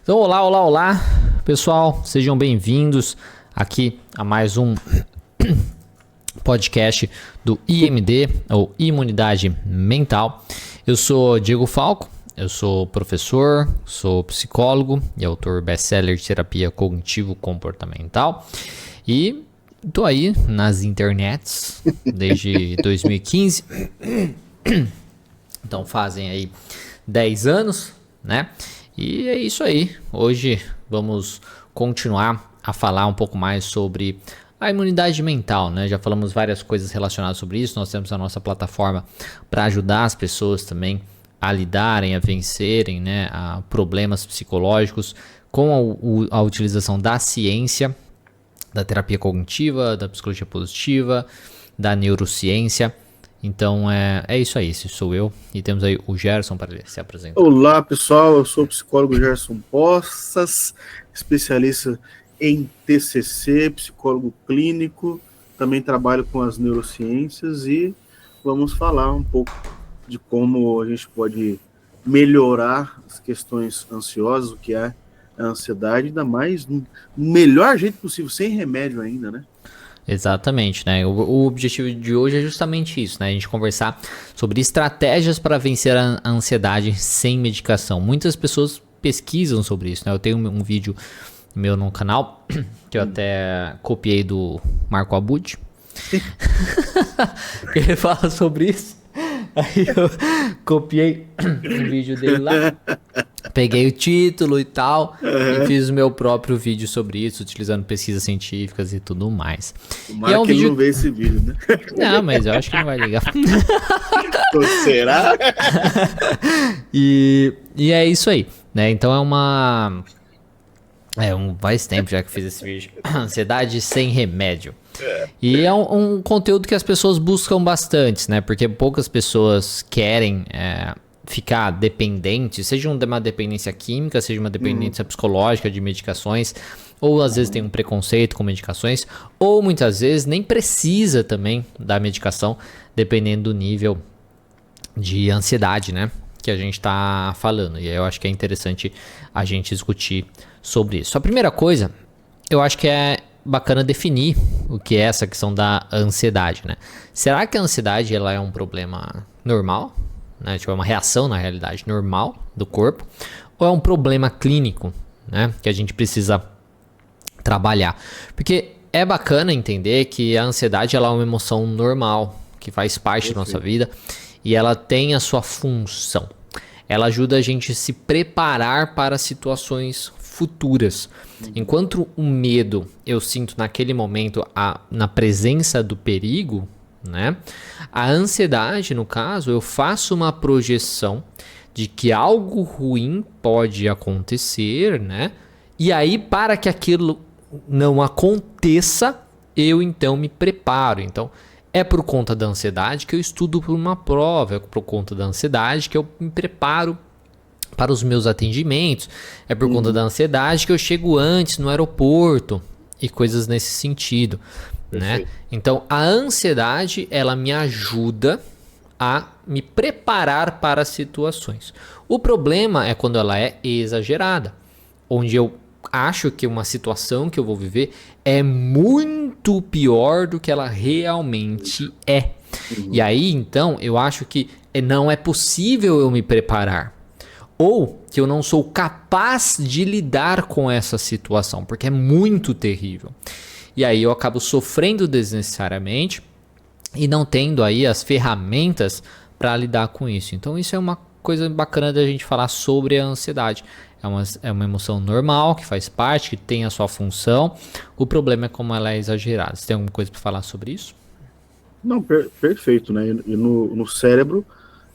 Então, olá, pessoal, sejam bem-vindos aqui a mais um podcast do IMD, ou Imunidade Mental. Eu sou Diego Falco, eu sou professor, sou psicólogo e autor best-seller de terapia cognitivo-comportamental e tô aí nas internets desde 2015, então fazem aí 10 anos, né? E é isso aí, hoje vamos continuar a falar um pouco mais sobre a imunidade mental, né? Já falamos várias coisas relacionadas sobre isso, nós temos a nossa plataforma para ajudar as pessoas também a lidarem, a vencerem, né, a problemas psicológicos com a utilização da ciência, da terapia cognitiva, da psicologia positiva, da neurociência. Então é isso aí, esse sou eu e temos aí o Gerson para se apresentar. Olá pessoal, eu sou o psicólogo Gerson Poças, especialista em TCC, psicólogo clínico, também trabalho com as neurociências e vamos falar um pouco de como a gente pode melhorar as questões ansiosas, o que é a ansiedade, ainda mais no melhor jeito possível, sem remédio ainda, né? Exatamente, né? O objetivo de hoje é justamente isso, né? A gente conversar sobre estratégias para vencer a ansiedade sem medicação. Muitas pessoas pesquisam sobre isso, né? Eu tenho um vídeo meu no canal que eu até copiei do Marco Abud, que ele fala sobre isso. Aí eu copiei um vídeo dele lá, peguei o título e tal, e fiz o meu próprio vídeo sobre isso, utilizando pesquisas científicas e tudo mais. Tomara é um que vídeo... ele não vê esse vídeo, né? Não, mas eu acho que não vai ligar. Será? E é isso aí, né? Então faz tempo já que fiz esse vídeo. Ansiedade sem remédio. E é um conteúdo que as pessoas buscam bastante, né? Porque poucas pessoas querem ficar dependentes, seja uma dependência química, seja uma dependência psicológica de medicações, ou às vezes tem um preconceito com medicações, ou muitas vezes nem precisa também da medicação, dependendo do nível de ansiedade, né? Que a gente tá falando. E aí eu acho que é interessante a gente discutir sobre isso. A primeira coisa, eu acho que é bacana definir o que é essa questão da ansiedade, né? Será que a ansiedade ela é um problema normal, né? Tipo, é uma reação na realidade normal do corpo, ou é um problema clínico, né? Que a gente precisa trabalhar? Porque é bacana entender que a ansiedade ela é uma emoção normal, que faz parte da nossa vida e ela tem a sua função. Ela ajuda a gente a se preparar para situações futuras. Enquanto o medo eu sinto naquele momento na presença do perigo, né? A ansiedade, no caso, eu faço uma projeção de que algo ruim pode acontecer, né? E aí, para que aquilo não aconteça, eu então me preparo. Então, é por conta da ansiedade que eu estudo por uma prova, é por conta da ansiedade que eu me preparo para os meus atendimentos, é por conta da ansiedade que eu chego antes no aeroporto e coisas nesse sentido, né? Então, a ansiedade, ela me ajuda a me preparar para situações. O problema é quando ela é exagerada, onde eu acho que uma situação que eu vou viver é muito pior do que ela realmente é. E aí, então, eu acho que não é possível eu me preparar. Ou que eu não sou capaz de lidar com essa situação, porque é muito terrível. E aí eu acabo sofrendo desnecessariamente e não tendo aí as ferramentas para lidar com isso. Então isso é uma coisa bacana da gente falar sobre a ansiedade. É uma emoção normal, que faz parte, que tem a sua função. O problema é como ela é exagerada. Você tem alguma coisa para falar sobre isso? Não, perfeito, né? E no cérebro,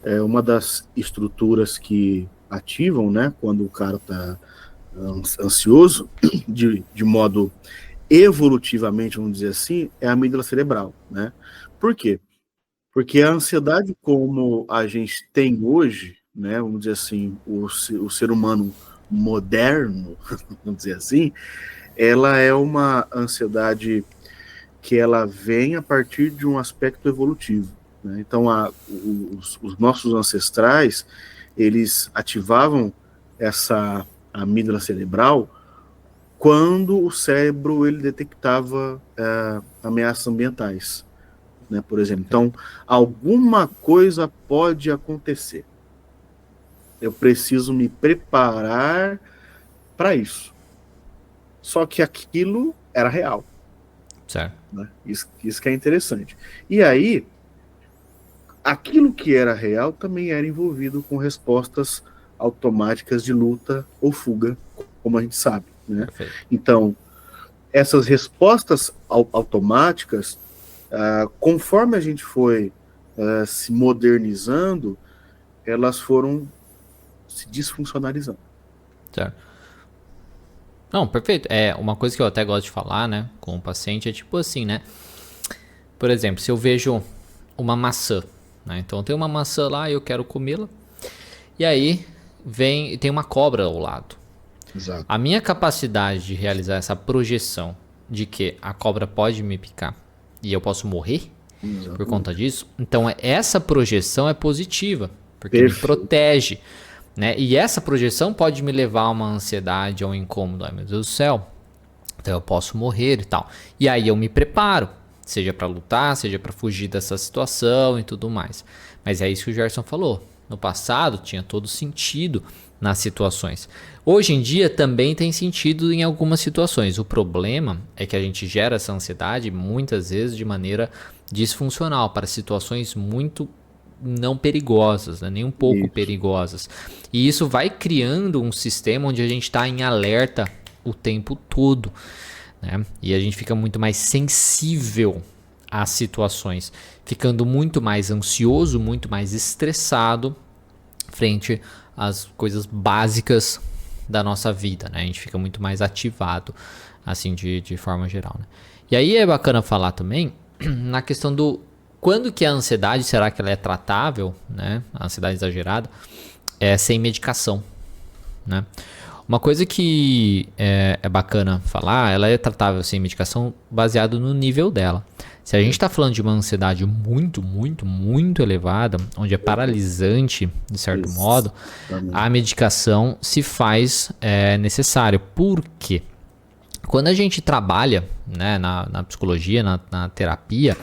é uma das estruturas que ativam, né, quando o cara está ansioso, de modo evolutivamente, vamos dizer assim, é a amígdala cerebral, né? Por quê? Porque a ansiedade como a gente tem hoje, né, vamos dizer assim, o ser humano moderno, vamos dizer assim, ela é uma ansiedade que ela vem a partir de um aspecto evolutivo, né? Então, os nossos ancestrais, eles ativavam essa a amígdala cerebral, quando o cérebro ele detectava ameaças ambientais, né, por exemplo. Então, alguma coisa pode acontecer. Eu preciso me preparar para isso. Só que aquilo era real. Certo. Né? Isso que é interessante. E aí, aquilo que era real também era envolvido com respostas automáticas de luta ou fuga, como a gente sabe. Né? Então, essas respostas automáticas, conforme a gente foi se modernizando, elas foram se desfuncionalizando. Certo. Não, perfeito. É uma coisa que eu até gosto de falar, né, com o paciente, é tipo assim, né? Por exemplo, se eu vejo uma maçã, né? Então eu tenho uma maçã lá e eu quero comê-la. E aí tem uma cobra ao lado. Exato. A minha capacidade de realizar essa projeção de que a cobra pode me picar e eu posso morrer por conta disso, então essa projeção é positiva, porque me protege. Né? E essa projeção pode me levar a uma ansiedade, a um incômodo. Ai meu Deus do céu, então eu posso morrer e tal. E aí eu me preparo, seja para lutar, seja para fugir dessa situação e tudo mais. Mas é isso que o Gerson falou. No passado tinha todo sentido nas situações. Hoje em dia também tem sentido em algumas situações. O problema é que a gente gera essa ansiedade muitas vezes de maneira disfuncional para situações muito não perigosas, né? Nem um pouco perigosas. E isso vai criando um sistema onde a gente está em alerta o tempo todo, né? E a gente fica muito mais sensível às situações, ficando muito mais ansioso, muito mais estressado frente às coisas básicas da nossa vida, né? A gente fica muito mais ativado, assim, de forma geral, né? E aí é bacana falar também na questão do quando que a ansiedade, será que ela é tratável, né? A ansiedade exagerada é sem medicação, né? Uma coisa que é bacana falar, ela é tratável sem medicação baseado no nível dela. Se a gente está falando de uma ansiedade muito, muito, muito elevada, onde é paralisante, de certo modo, a medicação se faz necessária. Por quê? Quando a gente trabalha, né, na psicologia, na terapia,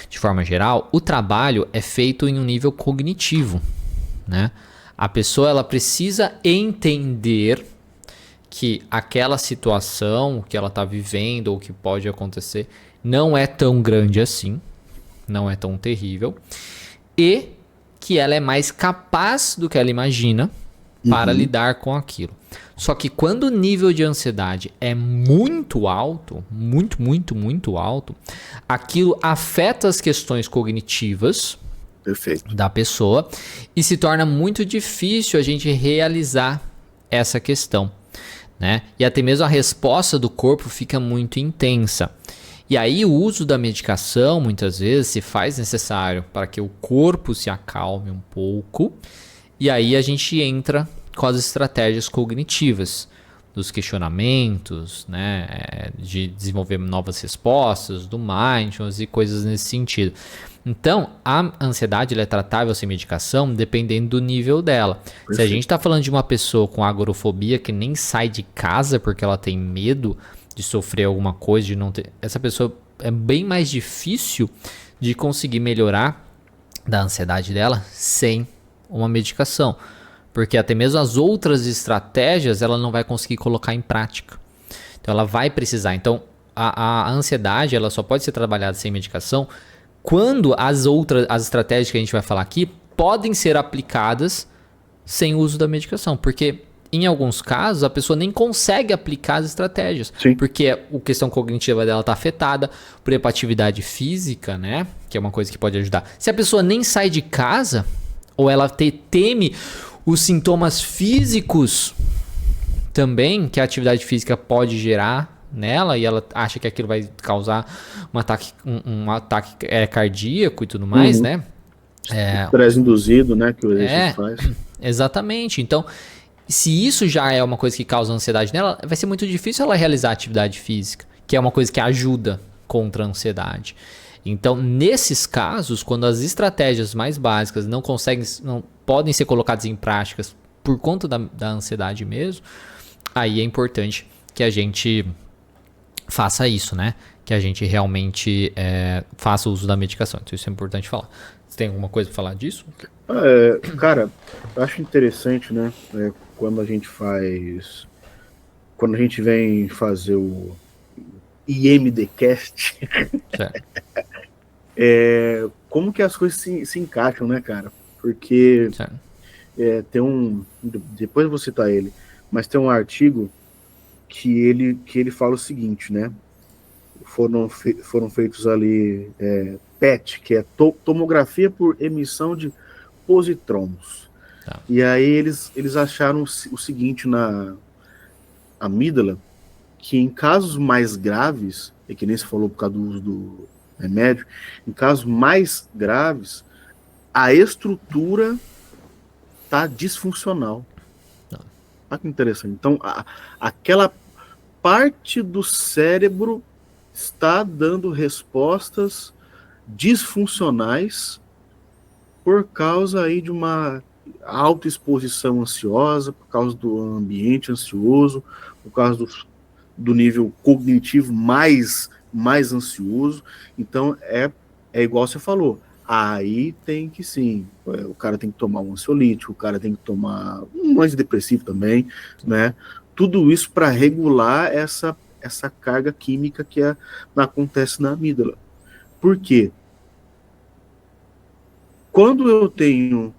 de forma geral, o trabalho é feito em um nível cognitivo, né? A pessoa ela precisa entender que aquela situação que ela está vivendo ou que pode acontecer não é tão grande assim, não é tão terrível, e que ela é mais capaz do que ela imagina para lidar com aquilo. Só que quando o nível de ansiedade é muito alto, muito, muito, muito alto, aquilo afeta as questões cognitivas da pessoa e se torna muito difícil a gente realizar essa questão, né? E até mesmo a resposta do corpo fica muito intensa. E aí o uso da medicação muitas vezes se faz necessário para que o corpo se acalme um pouco. E aí a gente entra com as estratégias cognitivas, dos questionamentos, né, de desenvolver novas respostas, do mindfulness e coisas nesse sentido. Então, a ansiedade ela é tratável sem medicação dependendo do nível dela. Perfeito. Se a gente está falando de uma pessoa com agorafobia que nem sai de casa porque ela tem medo de sofrer alguma coisa, de não ter... Essa pessoa é bem mais difícil de conseguir melhorar da ansiedade dela sem uma medicação. Porque até mesmo as outras estratégias ela não vai conseguir colocar em prática. Então ela vai precisar. Então a ansiedade ela só pode ser trabalhada sem medicação quando as estratégias que a gente vai falar aqui podem ser aplicadas sem o uso da medicação. Porque em alguns casos a pessoa nem consegue aplicar as estratégias. Sim. Porque a questão cognitiva dela está afetada por exemplo, atividade física, né? Que é uma coisa que pode ajudar. Se a pessoa nem sai de casa ou ela teme os sintomas físicos também que a atividade física pode gerar nela e ela acha que aquilo vai causar um ataque cardíaco e tudo mais, né? Estresse induzido, né? Que o exercício faz. Exatamente. Então, se isso já é uma coisa que causa ansiedade nela, vai ser muito difícil ela realizar atividade física, que é uma coisa que ajuda contra a ansiedade. Então, nesses casos, quando as estratégias mais básicas não podem ser colocadas em práticas por conta da ansiedade mesmo, aí é importante que a gente faça isso, né? Que a gente realmente faça uso da medicação. Então isso é importante falar. Você tem alguma coisa para falar disso? Cara, eu acho interessante, né? Quando a gente faz. Quando a gente vem fazer o IMDcast, Certo. como que as coisas se encaixam, né, cara? Porque Certo. tem um. Depois eu vou citar ele, mas tem um artigo que ele fala o seguinte, né? Foram feitos ali PET, que é tomografia por emissão de positrons. Tá. E aí eles acharam o seguinte na amígdala, que em casos mais graves, é que nem se falou por causa do uso do remédio, em casos mais graves, a estrutura está disfuncional. Olha que interessante. Então, aquela parte do cérebro está dando respostas disfuncionais por causa aí de uma autoexposição ansiosa, por causa do ambiente ansioso, por causa do nível cognitivo mais ansioso. Então, é igual você falou, aí tem que sim, o cara tem que tomar um ansiolítico, o cara tem que tomar um antidepressivo também, né? Tudo isso para regular essa carga química que acontece na amígdala. Por quê? Quando eu tenho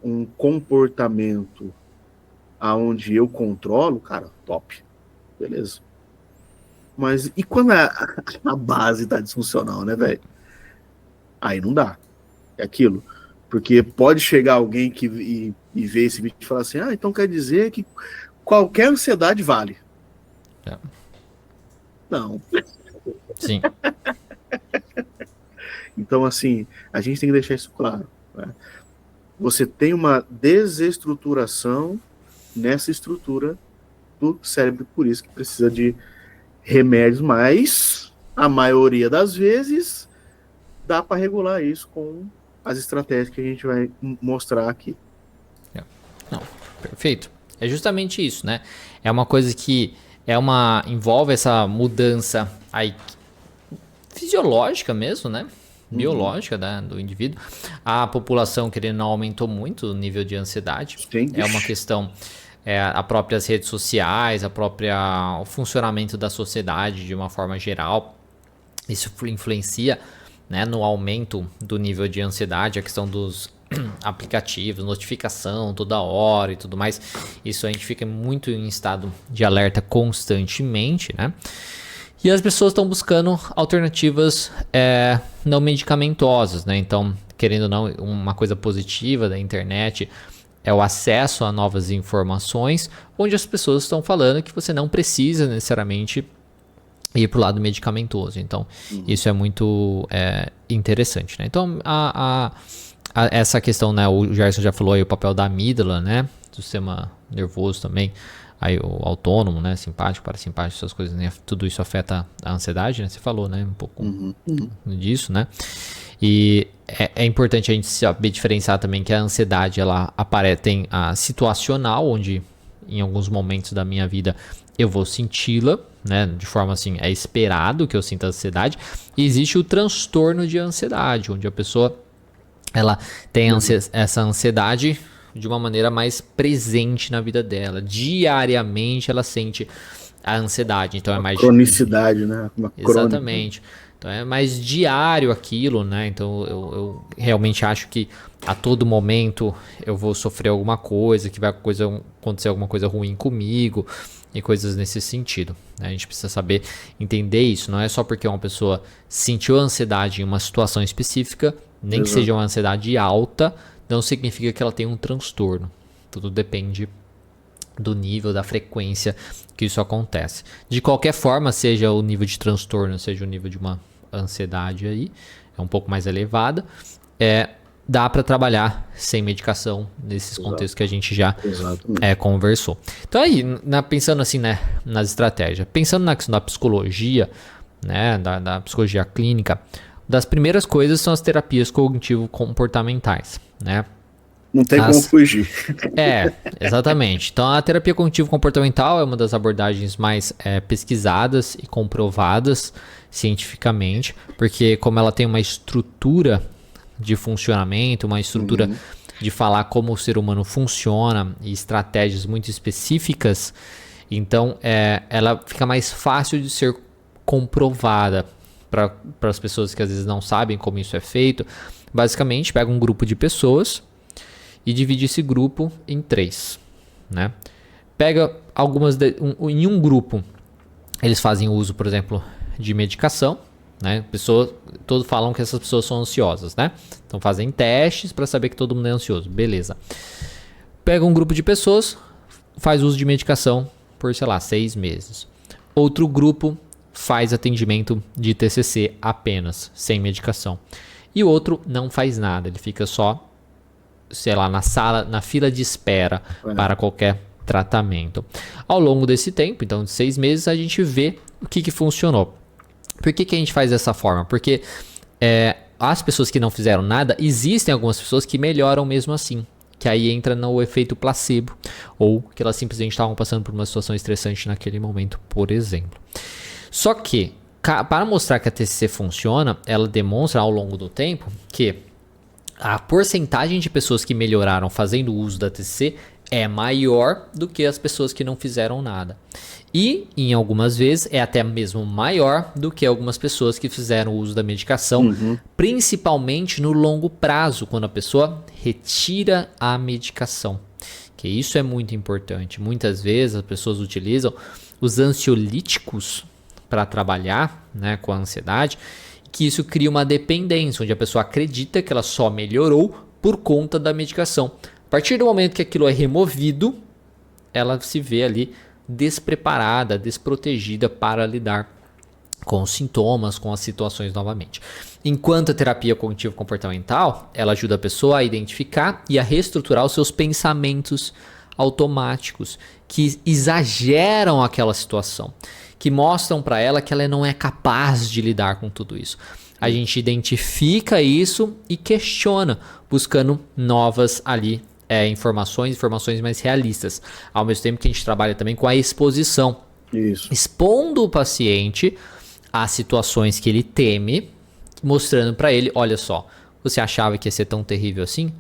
um comportamento aonde eu controlo, cara, top, beleza. Mas e quando a base tá disfuncional, né, velho? Aí não dá. É aquilo. Porque pode chegar alguém e ver esse vídeo e falar assim, então quer dizer que qualquer ansiedade vale. É. Não. Sim. Então, assim, a gente tem que deixar isso claro, né? Você tem uma desestruturação nessa estrutura do cérebro, por isso que precisa de remédios, mas a maioria das vezes dá para regular isso com as estratégias que a gente vai mostrar aqui. Não, perfeito. É justamente isso, né? É uma coisa que envolve essa mudança aí fisiológica mesmo, né? Biológica, né, do indivíduo. A população, querendo ou não, aumentou muito o nível de ansiedade. Sim. É uma questão, as próprias redes sociais, o funcionamento da sociedade de uma forma geral. Isso influencia, né, no aumento do nível de ansiedade, a questão dos aplicativos, notificação toda hora e tudo mais. Isso a gente fica muito em estado de alerta constantemente, né? E as pessoas estão buscando alternativas não medicamentosas, né? Então, querendo ou não, uma coisa positiva da internet é o acesso a novas informações, onde as pessoas estão falando que você não precisa necessariamente ir para o lado medicamentoso. Então, isso é muito interessante, né? Então, essa questão, né? O Gerson já falou aí o papel da amígdala, né? Do sistema nervoso também. Aí o autônomo, né? Simpático, parasimpático, essas coisas, né? Tudo isso afeta a ansiedade, né? Você falou, né? Um pouco disso, né? E é importante a gente saber diferenciar também que a ansiedade, ela tem a situacional, onde em alguns momentos da minha vida eu vou senti-la, né? De forma assim, é esperado que eu sinta ansiedade. E existe o transtorno de ansiedade, onde a pessoa ela tem essa ansiedade de uma maneira mais presente na vida dela. Diariamente ela sente a ansiedade. Então é mais cronicidade, né? Uma exatamente. Então é mais diário aquilo, né? Então eu realmente acho que a todo momento eu vou sofrer alguma coisa, que vai acontecer alguma coisa ruim comigo e coisas nesse sentido, né? A gente precisa saber entender isso. Não é só porque uma pessoa sentiu ansiedade em uma situação específica, nem que seja uma ansiedade alta, não significa que ela tem um transtorno. Tudo depende do nível, da frequência que isso acontece. De qualquer forma, seja o nível de transtorno, seja o nível de uma ansiedade aí, é um pouco mais elevada, dá para trabalhar sem medicação nesses contextos que a gente já conversou. Então aí, pensando assim, né, nas estratégias, pensando na questão da psicologia, né, da psicologia clínica, das primeiras coisas são as terapias cognitivo-comportamentais, né? Não tem como fugir. Exatamente. Então, a terapia cognitivo-comportamental é uma das abordagens mais pesquisadas e comprovadas cientificamente, porque como ela tem uma estrutura de funcionamento, uma estrutura de falar como o ser humano funciona e estratégias muito específicas, então ela fica mais fácil de ser comprovada para as pessoas que às vezes não sabem como isso é feito. Basicamente, pega um grupo de pessoas e divide esse grupo em 3, né? Pega em um grupo, eles fazem uso, por exemplo, de medicação, né? Todos falam que essas pessoas são ansiosas, né? Então fazem testes para saber que todo mundo é ansioso, beleza. Pega um grupo de pessoas, faz uso de medicação por, sei lá, 6 meses. Outro grupo faz atendimento de TCC apenas, sem medicação. E o outro não faz nada, ele fica só, sei lá, na fila de espera para qualquer tratamento. Ao longo desse tempo, então de 6 meses, a gente vê o que funcionou. Por que a gente faz dessa forma? Porque as pessoas que não fizeram nada, existem algumas pessoas que melhoram mesmo assim, que aí entra no efeito placebo, ou que elas simplesmente estavam passando por uma situação estressante naquele momento, por exemplo. Só que, para mostrar que a TCC funciona, ela demonstra ao longo do tempo que a porcentagem de pessoas que melhoraram fazendo uso da TCC é maior do que as pessoas que não fizeram nada. E, em algumas vezes, é até mesmo maior do que algumas pessoas que fizeram uso da medicação, principalmente no longo prazo, quando a pessoa retira a medicação. Que isso é muito importante. Muitas vezes as pessoas utilizam os ansiolíticos para trabalhar, né, com a ansiedade, que isso cria uma dependência, onde a pessoa acredita que ela só melhorou por conta da medicação. A partir do momento que aquilo é removido, ela se vê ali despreparada, desprotegida para lidar com os sintomas, com as situações novamente. Enquanto a terapia cognitivo-comportamental, ela ajuda a pessoa a identificar e a reestruturar os seus pensamentos automáticos, que exageram aquela situação, que mostram para ela que ela não é capaz de lidar com tudo isso. A gente identifica isso e questiona, buscando novas ali informações mais realistas. Ao mesmo tempo que a gente trabalha também com a exposição. Isso. Expondo o paciente a situações que ele teme, mostrando para ele, olha só, você achava que ia ser tão terrível assim?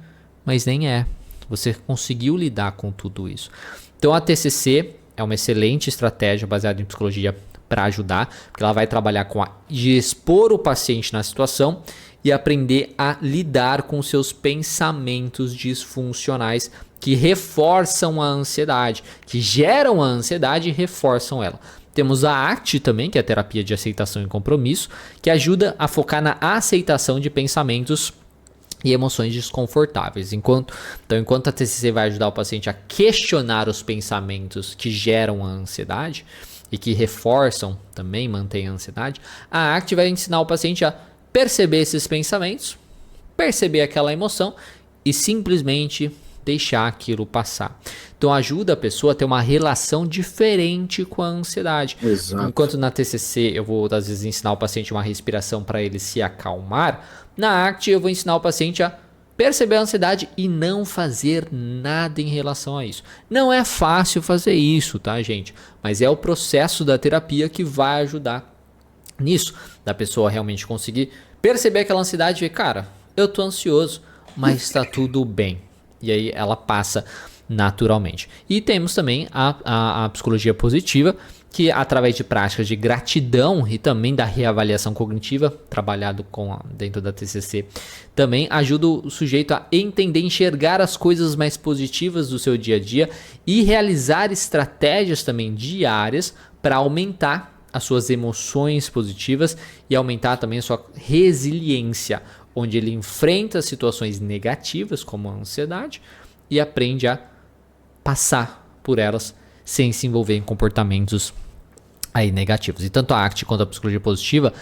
Mas nem é. Você conseguiu lidar com tudo isso. Então a TCC é uma excelente estratégia baseada em psicologia para ajudar, porque ela vai trabalhar de expor o paciente na situação e aprender a lidar com seus pensamentos disfuncionais que reforçam a ansiedade, que geram a ansiedade e reforçam ela. Temos a ACT também, que é a terapia de aceitação e compromisso, que ajuda a focar na aceitação de pensamentos e emoções desconfortáveis. Enquanto a TCC vai ajudar o paciente a questionar os pensamentos que geram a ansiedade e que reforçam também, mantém a ansiedade, a ACT vai ensinar o paciente a perceber esses pensamentos, perceber aquela emoção e simplesmente deixar aquilo passar. Então ajuda a pessoa a ter uma relação diferente com a ansiedade. Exato. Enquanto na TCC eu vou às vezes ensinar o paciente uma respiração para ele se acalmar, na ACT eu vou ensinar o paciente a perceber a ansiedade e não fazer nada em relação a isso. Não é fácil fazer isso, tá, gente? Mas é o processo da terapia que vai ajudar nisso, da pessoa realmente conseguir perceber aquela ansiedade e ver, cara, eu tô ansioso, mas está tudo bem. E aí ela passa naturalmente. E temos também a psicologia positiva, que através de práticas de gratidão e também da reavaliação cognitiva, trabalhado dentro da TCC, também ajuda o sujeito a entender, enxergar as coisas mais positivas do seu dia a dia e realizar estratégias também diárias para aumentar as suas emoções positivas e aumentar também a sua resiliência, onde ele enfrenta situações negativas como a ansiedade e aprende a passar por elas sem se envolver em comportamentos aí negativos. E tanto a ACT quanto a psicologia positiva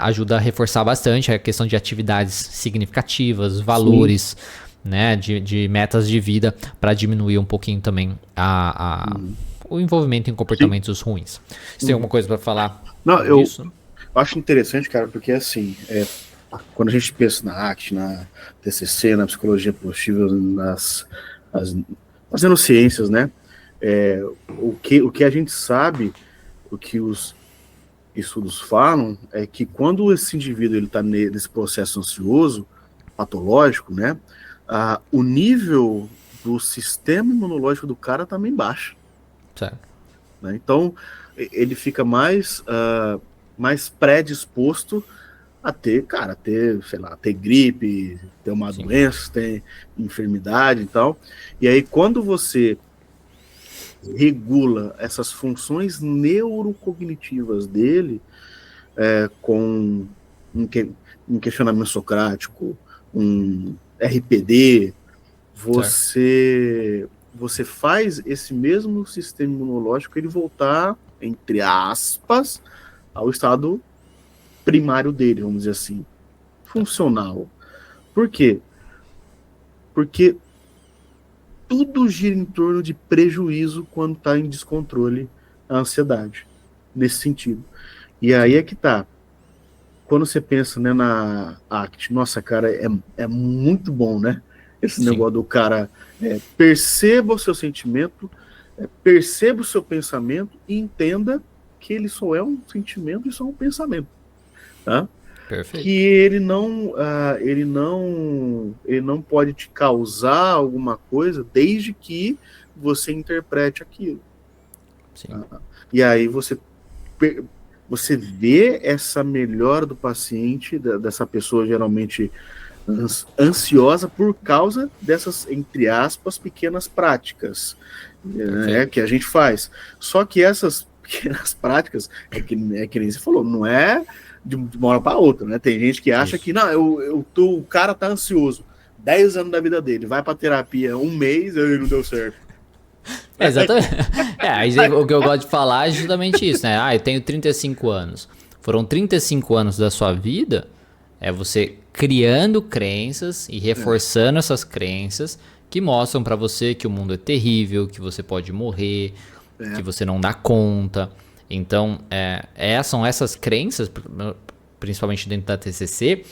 ajuda a reforçar bastante a questão de atividades significativas, valores, né, de metas de vida, para diminuir um pouquinho também o envolvimento em comportamentos ruins. Você tem alguma coisa para falar disso? Eu acho interessante, cara, porque assim, quando a gente pensa na ACT, na TCC, na psicologia positiva, nas neurociências, né? O que a gente sabe, o que os estudos falam, é que quando esse indivíduo está nesse processo ansioso, patológico, né? O nível do sistema imunológico do cara também baixa. Certo. Né? Então, ele fica mais predisposto a ter, sei lá, ter gripe, ter uma doença, ter enfermidade e tal. E aí, quando você regula essas funções neurocognitivas dele, com um questionamento socrático, um RPD, você faz esse mesmo sistema imunológico ele voltar, entre aspas, ao estado primário dele, vamos dizer assim, funcional. Por quê? Porque tudo gira em torno de prejuízo quando está em descontrole a ansiedade, nesse sentido. E aí é que tá. Quando você pensa, né, na ACT, nossa, cara, é muito bom, né? Esse negócio do cara perceba o seu sentimento, perceba o seu pensamento e entenda que ele só é um sentimento e só um pensamento. Tá? Perfeito. Que ele não pode te causar alguma coisa desde que você interprete aquilo. Sim. Tá? E aí você vê essa melhora do paciente, dessa pessoa geralmente ansiosa por causa dessas, entre aspas, pequenas práticas, né, que a gente faz. Só que essas pequenas práticas, que nem você falou, não é de uma hora para outra, né? Tem gente que acha que não, o cara tá ansioso 10 anos da vida dele, vai pra terapia 1 mês e não deu certo. Exatamente. O que eu gosto de falar é justamente isso, né? Eu tenho 35 anos. Foram 35 anos da sua vida, você criando crenças e reforçando essas crenças que mostram pra você que o mundo é terrível, que você pode morrer, que você não dá conta. Então, são essas crenças, principalmente dentro da TCC,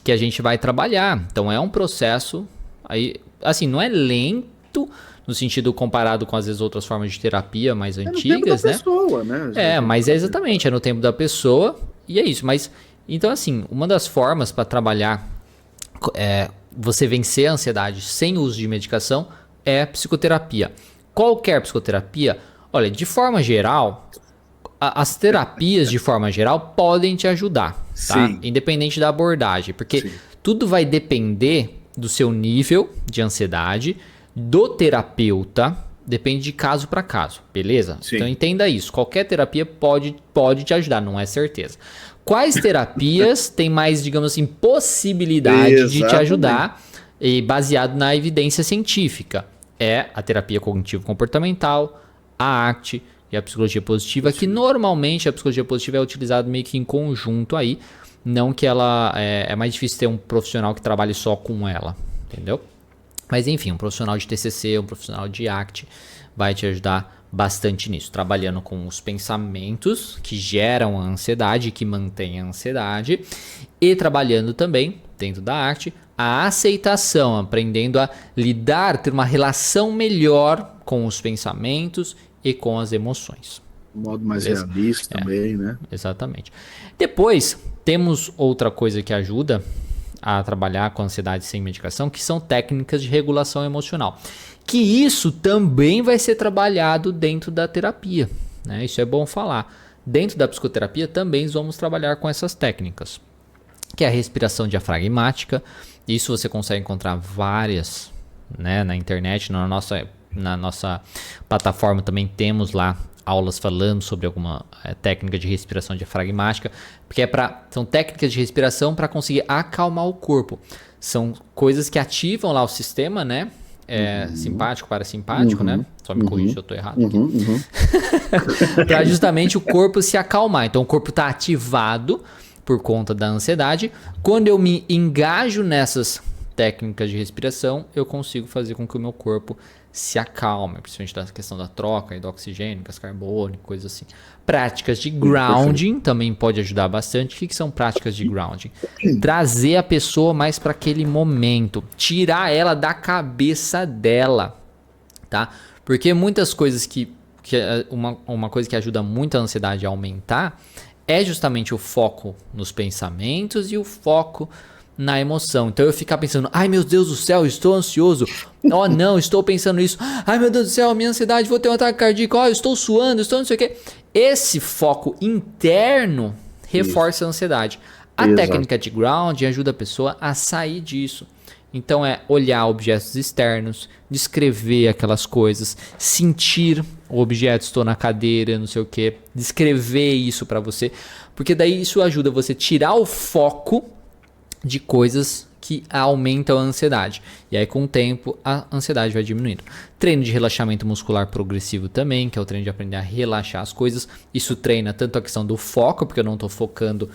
que a gente vai trabalhar. Então, é um processo, aí, assim, não é lento, no sentido comparado com, às vezes, outras formas de terapia mais antigas, no tempo da pessoa, né? Mas exatamente, é no tempo da pessoa, e é isso. Mas, então, assim, uma das formas para trabalhar, você vencer a ansiedade sem uso de medicação, é a psicoterapia. Qualquer psicoterapia, olha, de forma geral, as terapias de forma geral podem te ajudar, tá? Sim. Independente da abordagem, porque tudo vai depender do seu nível de ansiedade, do terapeuta, depende de caso para caso, beleza? Sim. Então entenda isso, qualquer terapia pode te ajudar, não é certeza. Quais terapias têm mais, digamos assim, possibilidade de te ajudar, e baseado na evidência científica? É a terapia cognitivo-comportamental, a ACT e a psicologia positiva, que normalmente a psicologia positiva é utilizada meio que em conjunto aí, não que ela é mais difícil ter um profissional que trabalhe só com ela, entendeu? Mas enfim, um profissional de TCC, um profissional de ACT vai te ajudar bastante nisso, trabalhando com os pensamentos que geram a ansiedade, que mantêm a ansiedade, e trabalhando também, dentro da ACT, a aceitação, aprendendo a lidar, ter uma relação melhor com os pensamentos e com as emoções. Um modo mais realista também, né? Exatamente. Depois, temos outra coisa que ajuda a trabalhar com ansiedade sem medicação, que são técnicas de regulação emocional. Que isso também vai ser trabalhado dentro da terapia, né? Isso é bom falar. Dentro da psicoterapia também vamos trabalhar com essas técnicas, que é a respiração diafragmática. Isso você consegue encontrar várias, né, na internet, na nossa plataforma também temos lá aulas falando sobre alguma técnica de respiração diafragmática, porque são técnicas de respiração para conseguir acalmar o corpo. São coisas que ativam lá o sistema, né? Simpático, parasimpático, né? Só me corrija se eu estou errado. Para justamente o corpo se acalmar. Então o corpo está ativado por conta da ansiedade. Quando eu me engajo nessas técnicas de respiração, eu consigo fazer com que o meu corpo se acalme, principalmente da questão da troca do oxigênio, gás carbônico, coisas assim. Práticas de grounding também pode ajudar bastante. O que são práticas de grounding? Trazer a pessoa mais para aquele momento, tirar ela da cabeça dela, tá? Porque muitas coisas uma coisa que ajuda muito a ansiedade a aumentar é justamente o foco nos pensamentos e o foco na emoção. Então eu ficar pensando, ai meu Deus do céu, estou ansioso. Oh não, estou pensando isso. Ai meu Deus do céu, minha ansiedade, vou ter um ataque cardíaco. Oh, eu estou suando, estou não sei o quê. Esse foco interno reforça a ansiedade. A técnica de grounding ajuda a pessoa a sair disso. Então é olhar objetos externos, descrever aquelas coisas, sentir o objeto, estou na cadeira, não sei o que, descrever isso para você, porque daí isso ajuda você a tirar o foco de coisas que aumentam a ansiedade. E aí com o tempo a ansiedade vai diminuindo. Treino de relaxamento muscular progressivo também, que é o treino de aprender a relaxar as coisas. Isso treina tanto a questão do foco, porque eu não estou focando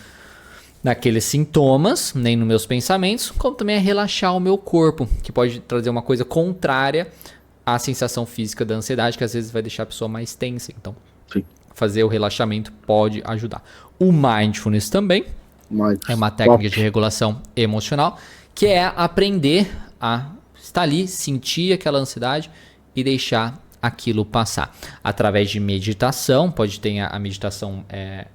naqueles sintomas, nem nos meus pensamentos, como também é relaxar o meu corpo, que pode trazer uma coisa contrária à sensação física da ansiedade, que às vezes vai deixar a pessoa mais tensa. Então, fazer o relaxamento pode ajudar. O mindfulness também é uma técnica de regulação emocional, que é aprender a estar ali, sentir aquela ansiedade e deixar aquilo passar. Através de meditação, pode ter a meditação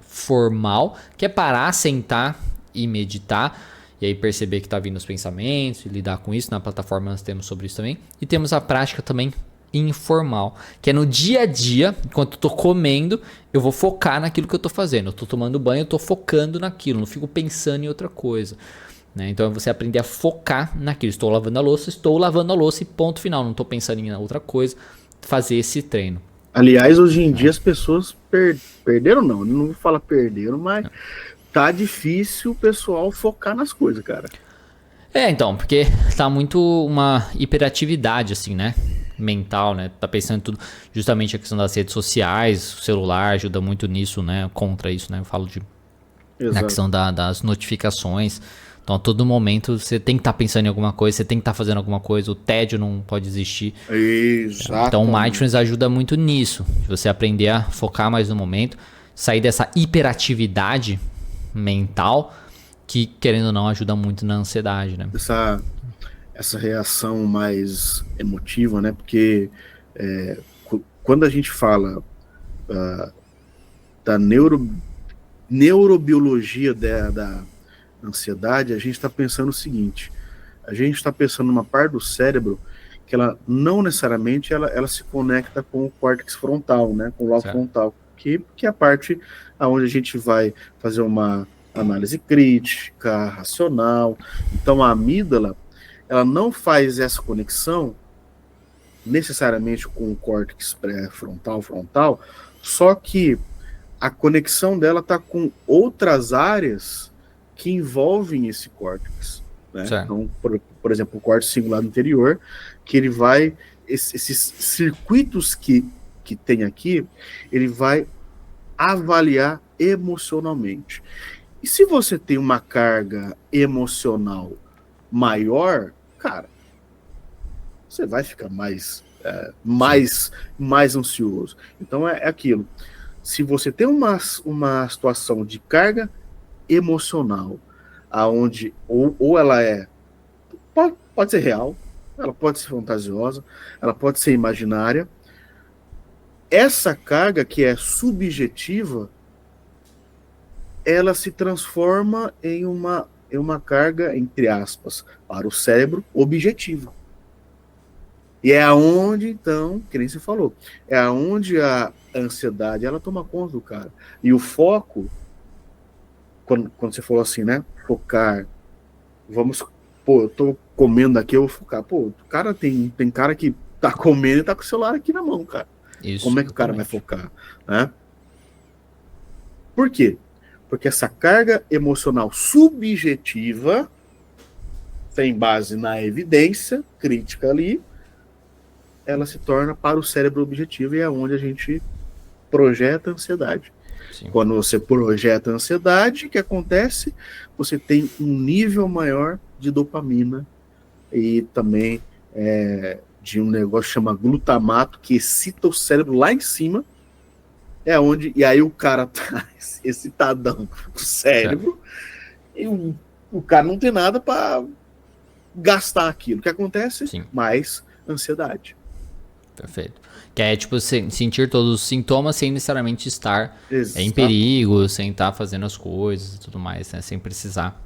formal, que é parar, sentar e meditar, e aí perceber que está vindo os pensamentos e lidar com isso. Na plataforma nós temos sobre isso também. E temos a prática também informal, que é no dia a dia, enquanto eu tô comendo, eu vou focar naquilo que eu tô fazendo. Eu tô tomando banho, eu tô focando naquilo, não fico pensando em outra coisa. Né? Então é você aprender a focar naquilo. Estou lavando a louça e ponto final. Não tô pensando em outra coisa. Fazer esse treino. Aliás, hoje em dia as pessoas perderam, não fala perderam, mas tá difícil o pessoal focar nas coisas, cara. Então, porque tá muito uma hiperatividade, assim, né? Mental, né? Tá pensando em tudo. Justamente a questão das redes sociais, o celular ajuda muito nisso, né? Contra isso, né? Eu falo na questão das notificações. Então, a todo momento, você tem que estar pensando em alguma coisa, você tem que estar fazendo alguma coisa, o tédio não pode existir. Exato. Então, o mindfulness ajuda muito nisso, de você aprender a focar mais no momento, sair dessa hiperatividade mental, que, querendo ou não, ajuda muito na ansiedade, né? Essa reação mais emotiva, né? Porque quando a gente fala da neurobiologia da ansiedade, a gente está pensando o seguinte: a gente está pensando numa parte do cérebro que ela não necessariamente ela se conecta com o córtex frontal, né, com o lobo frontal, que é a parte onde a gente vai fazer uma análise crítica, racional. Então a amígdala, ela não faz essa conexão necessariamente com o córtex pré-frontal, só que a conexão dela está com outras áreas que envolvem esse córtex, né? Então, por exemplo, o córtex cingulado anterior, que ele vai, esses circuitos que tem aqui, ele vai avaliar emocionalmente. E se você tem uma carga emocional maior, cara, você vai ficar mais ansioso. Então é aquilo. Se você tem uma situação de carga emocional, aonde ou ela pode ser real, ela pode ser fantasiosa, ela pode ser imaginária. Essa carga que é subjetiva, ela se transforma em uma carga, entre aspas, para o cérebro objetiva. E é aonde, então, que nem você falou, é aonde a ansiedade ela toma conta do cara. E o foco, quando você falou assim, né? Focar. Eu tô comendo aqui, eu vou focar. O cara tem cara que tá comendo e tá com o celular aqui na mão, cara. Isso, como é que o cara vai focar? Né? Por quê? Porque essa carga emocional subjetiva, sem base na evidência crítica ali, ela se torna para o cérebro objetivo e é onde a gente projeta a ansiedade. Sim. Quando você projeta a ansiedade, o que acontece? Você tem um nível maior de dopamina e também de um negócio que chama glutamato, que excita o cérebro lá em cima, e aí o cara tá excitadão o cérebro, e o cara não tem nada para gastar aquilo. O que acontece? Sim. Mais ansiedade. Perfeito. Que é tipo sentir todos os sintomas sem necessariamente estar Exato. em perigo, sem estar fazendo as coisas e tudo mais, né? Sem precisar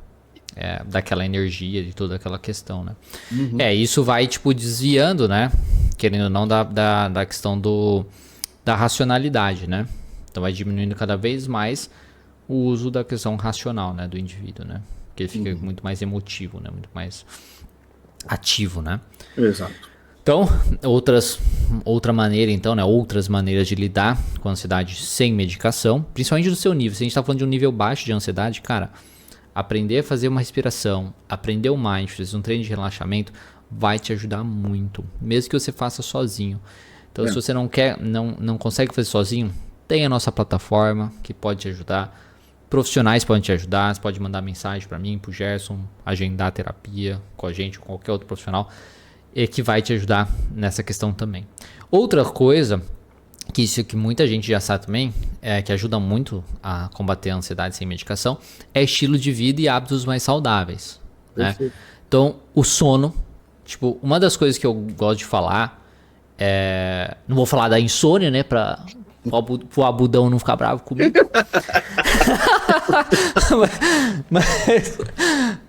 daquela energia, de toda aquela questão, né? Uhum. Isso vai tipo desviando, né? Querendo ou não, da questão da racionalidade, né? Então vai diminuindo cada vez mais o uso da questão racional, né? Do indivíduo, né? Porque ele fica muito mais emotivo, né? Muito mais ativo, né? Exato. Então, outra maneira, então, né? Outras maneiras de lidar com a ansiedade sem medicação, principalmente do seu nível. Se a gente tá falando de um nível baixo de ansiedade, cara, aprender a fazer uma respiração, aprender o mindfulness, um treino de relaxamento, vai te ajudar muito, mesmo que você faça sozinho. Então, se você não consegue fazer sozinho, tem a nossa plataforma que pode te ajudar. Profissionais podem te ajudar, você pode mandar mensagem para mim, pro Gerson, agendar terapia com a gente ou qualquer outro profissional que vai te ajudar nessa questão também. Outra coisa, que isso que muita gente já sabe também, que ajuda muito a combater a ansiedade sem medicação, é estilo de vida e hábitos mais saudáveis, né? Então, o sono, tipo, uma das coisas que eu gosto de falar, não vou falar da insônia, né, pro Abudão não ficar bravo comigo.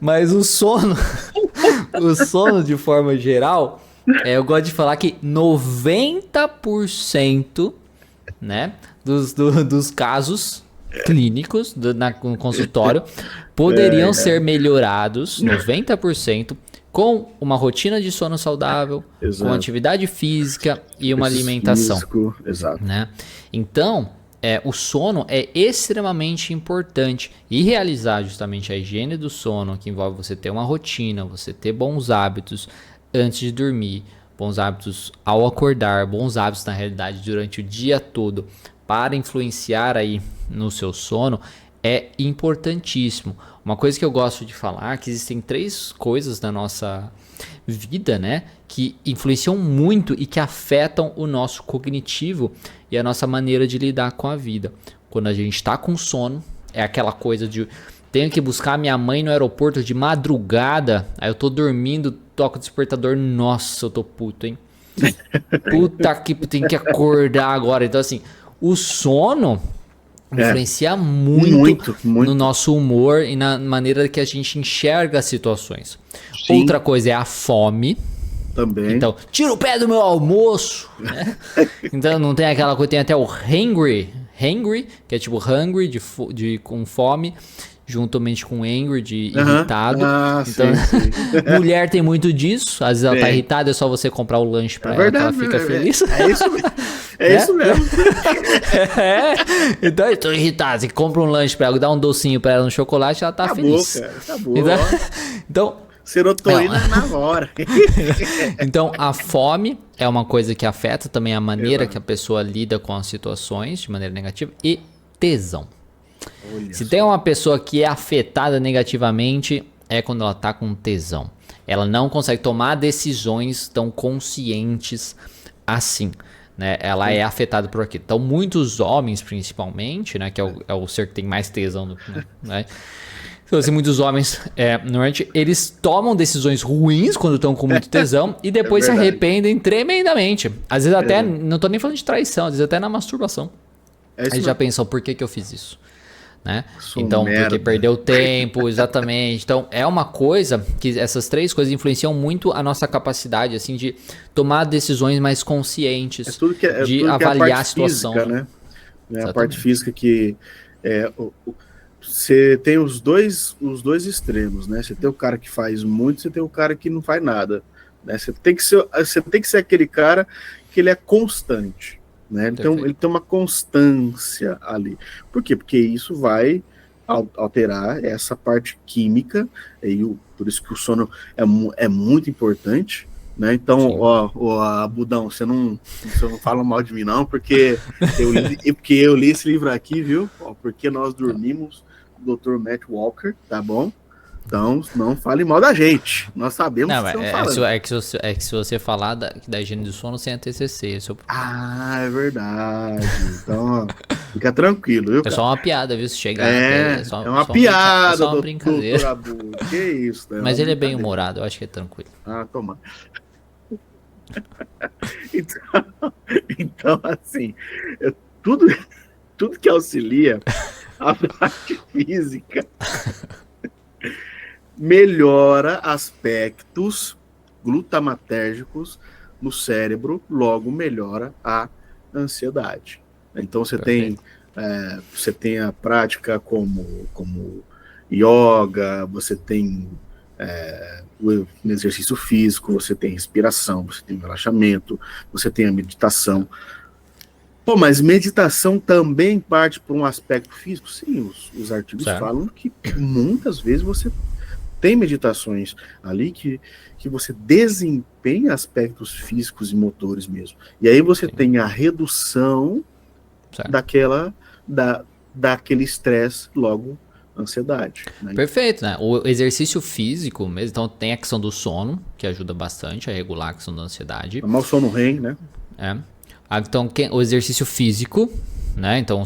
mas o sono de forma geral, eu gosto de falar que 90%, né, dos casos clínicos no consultório poderiam ser melhorados, 90%, com uma rotina de sono saudável, Exato. com atividade física e uma alimentação. Físico, exato. Né? Então, o sono é extremamente importante, e realizar justamente a higiene do sono, que envolve você ter uma rotina, você ter bons hábitos antes de dormir, bons hábitos ao acordar, bons hábitos na realidade durante o dia todo, para influenciar aí no seu sono, é importantíssimo. Uma coisa que eu gosto de falar é que existem 3 coisas na nossa vida, né, que influenciam muito e que afetam o nosso cognitivo e a nossa maneira de lidar com a vida. Quando a gente está com sono, é aquela coisa de tenho que buscar minha mãe no aeroporto de madrugada, aí eu tô dormindo, toco o despertador, nossa, eu tô puto, hein? Puta que tem que acordar agora. Então assim, o sono influencia muito no nosso humor e na maneira que a gente enxerga as situações. Sim. Outra coisa é a fome. Também. Então, tira o pé do meu almoço, né? Então não tem aquela coisa, tem até o hangry, que é tipo hungry, com fome, juntamente com angry, de irritado. Então, sim. Mulher tem muito disso, às vezes ela tá irritada, é só você comprar o lanche pra ela, verdade, que ela fica feliz. É isso mesmo. Isso mesmo. Então eu tô irritado, você compra um lanche pra ela, dá um docinho pra ela no chocolate, ela tá feliz. Cara, acabou. Então serotonina na hora. Então, a fome é uma coisa que afeta também a maneira que a pessoa lida com as situações de maneira negativa. E tesão. Se tem uma pessoa que é afetada negativamente, é quando ela tá com tesão. Ela não consegue tomar decisões tão conscientes assim, né? Ela é afetada por aquilo. Então, muitos homens, principalmente, né, que é o ser que tem mais tesão, né? Então, assim, muitos homens, normalmente, eles tomam decisões ruins quando estão com muito tesão e depois se arrependem tremendamente. Às vezes até, não tô nem falando de traição, às vezes até na masturbação. Eles já pensam, por que eu fiz isso? Né? Então, porque perdeu tempo, exatamente. Então, é uma coisa que essas 3 coisas influenciam muito a nossa capacidade, assim, de tomar decisões mais conscientes, de avaliar a situação. Física, né? A parte física que você tem os dois extremos, né? Você tem o cara que faz muito, você tem o cara que não faz nada, né? Você tem que ser aquele cara que ele é constante, né? Então ele tem uma constância ali. Por quê? Porque isso vai alterar essa parte química, por isso que o sono é muito importante, né? Então, Budão, você não fala mal de mim não, porque eu li esse livro aqui, viu? Porque nós dormimos, Dr. Matt Walker, tá bom? Então, não fale mal da gente. Nós sabemos Não, o que estamos é, falando. é que se você falar da higiene do sono sem a TCC, esse é, Ah, é verdade. Então, ó, fica tranquilo, viu, é cara? só uma piada, viu? Se chegar, É só, uma só é piada, só uma brincadeira. doutor Abu. Que isso, né? Mas Uma ele é bem brincadeira. humorado, eu acho que é tranquilo. Ah, toma. Então, então, assim, é tudo, tudo que auxilia a parte física melhora aspectos glutamatérgicos no cérebro, logo melhora a ansiedade. Então Perfeito. você tem a prática como yoga, você tem o exercício físico, você tem respiração, você tem relaxamento, você tem a meditação. Pô, mas meditação também parte por um aspecto físico? Sim, os artigos Certo. falam que muitas vezes você tem meditações ali que você desempenha aspectos físicos e motores mesmo. E aí você Sim. tem a redução Certo. daquele estresse, logo ansiedade. Né? Perfeito, né? O exercício físico mesmo, então tem a questão do sono, que ajuda bastante a regular a questão da ansiedade. Mal sono REM, né? É. Então, o exercício físico, né? Então,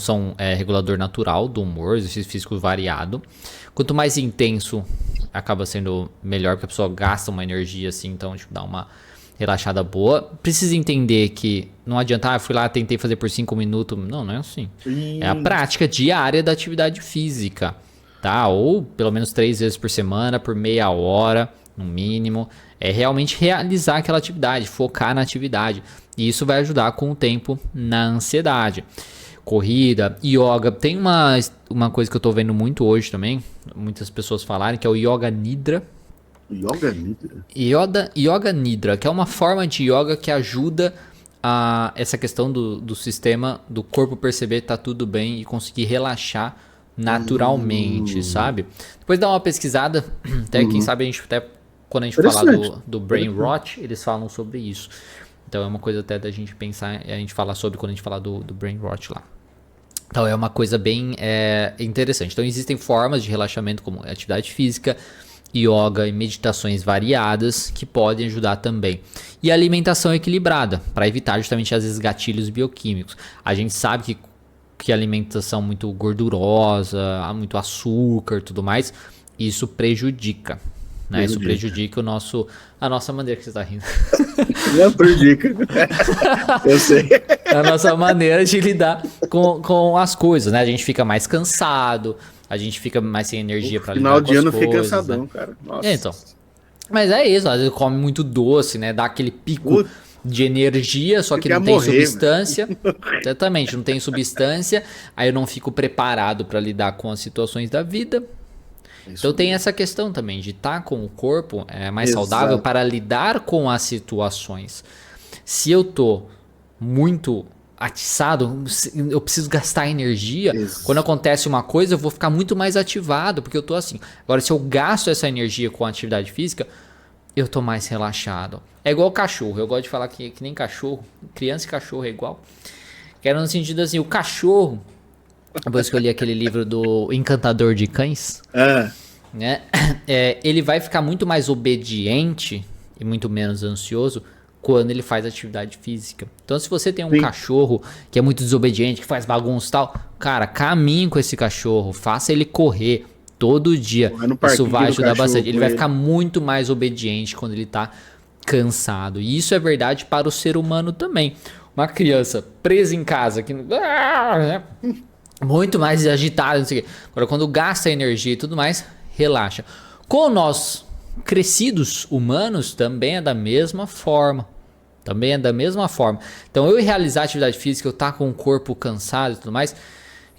regulador natural do humor, exercício físico variado. Quanto mais intenso, acaba sendo melhor, porque a pessoa gasta uma energia assim, então, tipo, dá uma relaxada boa. Precisa entender que não adianta, fui lá, tentei fazer por 5 minutos. Não é assim. É a prática diária da atividade física, tá? Ou pelo menos 3 vezes por semana, por meia hora, no mínimo. É realmente realizar aquela atividade, focar na atividade. E isso vai ajudar com o tempo na ansiedade. Corrida, yoga. Tem uma coisa que eu tô vendo muito hoje também, muitas pessoas falarem, que é o Yoga Nidra. Yoga Nidra? Yoga Nidra, que é uma forma de yoga que ajuda a essa questão do sistema, do corpo perceber que tá tudo bem e conseguir relaxar naturalmente, sabe? Depois dá uma pesquisada, até quem sabe a gente até, quando a gente falar do Brain Rot, eles falam sobre isso. Então é uma coisa até da gente pensar, a gente falar sobre quando a gente falar do Brain Rot lá. Então é uma coisa bem interessante. Então existem formas de relaxamento como atividade física, yoga e meditações variadas que podem ajudar também. E alimentação equilibrada, para evitar justamente às vezes gatilhos bioquímicos. A gente sabe que alimentação muito gordurosa, muito açúcar e tudo mais, isso prejudica. Né? Isso prejudica a nossa maneira que você está rindo. Não prejudica. Eu sei. A nossa maneira de lidar com as coisas, né? A gente fica mais cansado, a gente fica mais sem energia para lidar com as coisas. Final de ano fica cansadão, né? Cara. Nossa. Então. Mas é isso, às vezes come muito doce, né? Dá aquele pico de energia, só que não tem substância. Exatamente, não tem substância. Aí eu não fico preparado para lidar com as situações da vida. Então tem essa questão também de estar com o corpo mais saudável para lidar com as situações. Se eu tô muito atiçado, eu preciso gastar energia. Quando acontece uma coisa, eu vou ficar muito mais ativado, porque eu tô assim. Agora, se eu gasto essa energia com a atividade física, eu tô mais relaxado. É igual cachorro. Eu gosto de falar que nem cachorro. Criança e cachorro é igual. Que era no sentido assim, o cachorro... Depois que eu li aquele livro do Encantador de Cães, né? Ele vai ficar muito mais obediente e muito menos ansioso quando ele faz atividade física. Então, se você tem um cachorro que é muito desobediente, que faz bagunça e tal, cara, caminhe com esse cachorro, faça ele correr todo dia. Isso vai ajudar bastante. Ele vai ficar muito mais obediente quando ele tá cansado. E isso é verdade para o ser humano também. Uma criança presa em casa que muito mais agitada, não sei o quê. Agora, quando gasta energia e tudo mais, relaxa. Com nós crescidos humanos, também é da mesma forma. Também é da mesma forma. Então, eu realizar atividade física, eu estar com o corpo cansado e tudo mais,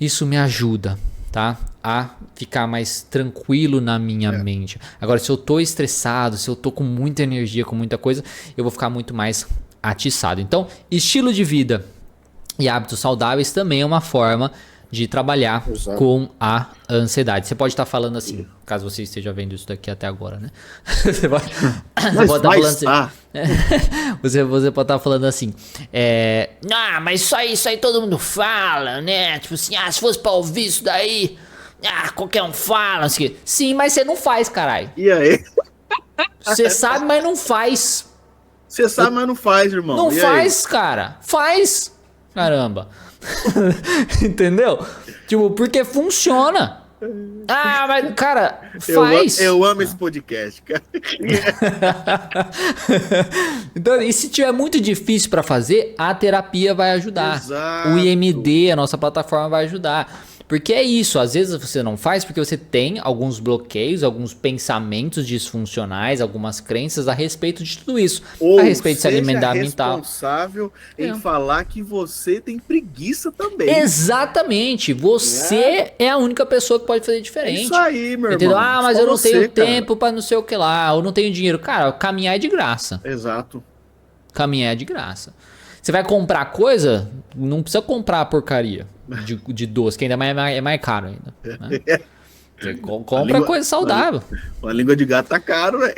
isso me ajuda, tá? A ficar mais tranquilo na minha mente. Agora, se eu tô estressado, se eu tô com muita energia, com muita coisa, eu vou ficar muito mais atiçado. Então, estilo de vida e hábitos saudáveis também é uma forma de trabalhar com a ansiedade. Você pode estar falando assim, caso você esteja vendo isso daqui até agora, né? Você pode estar falando assim. Você pode estar falando assim. Mas isso aí todo mundo fala, né? Tipo assim, se fosse pra ouvir isso daí, Ah, qualquer um fala. Não sei o quê. Sim, mas você não faz, caralho. E aí? Você sabe, mas não faz. Você sabe, mas não faz, irmão. Não E faz, cara. Faz. Caramba. Entendeu? Tipo, porque funciona. Ah, mas, cara, faz. Eu amo esse podcast, cara. Então, e se tiver muito difícil pra fazer, a terapia vai ajudar. Exato. O IMD, a nossa plataforma, vai ajudar. Porque é isso, às vezes você não faz porque você tem alguns bloqueios, alguns pensamentos disfuncionais, algumas crenças a respeito de tudo isso. Ou a respeito de se alimentar seja mental. responsável em É. falar que você tem preguiça também. Exatamente, você é a única pessoa que pode fazer É diferente. isso aí, meu Entendeu? irmão. Ah, mas Só eu não você, tenho cara. tempo pra não sei o que lá, eu não tenho dinheiro. Cara, caminhar é de graça. Exato. Caminhar é de graça. Você vai comprar coisa, não precisa comprar a porcaria de doce, que ainda é mais caro ainda. Né? Você compra língua- coisa saudável. A língua de gato tá caro, velho.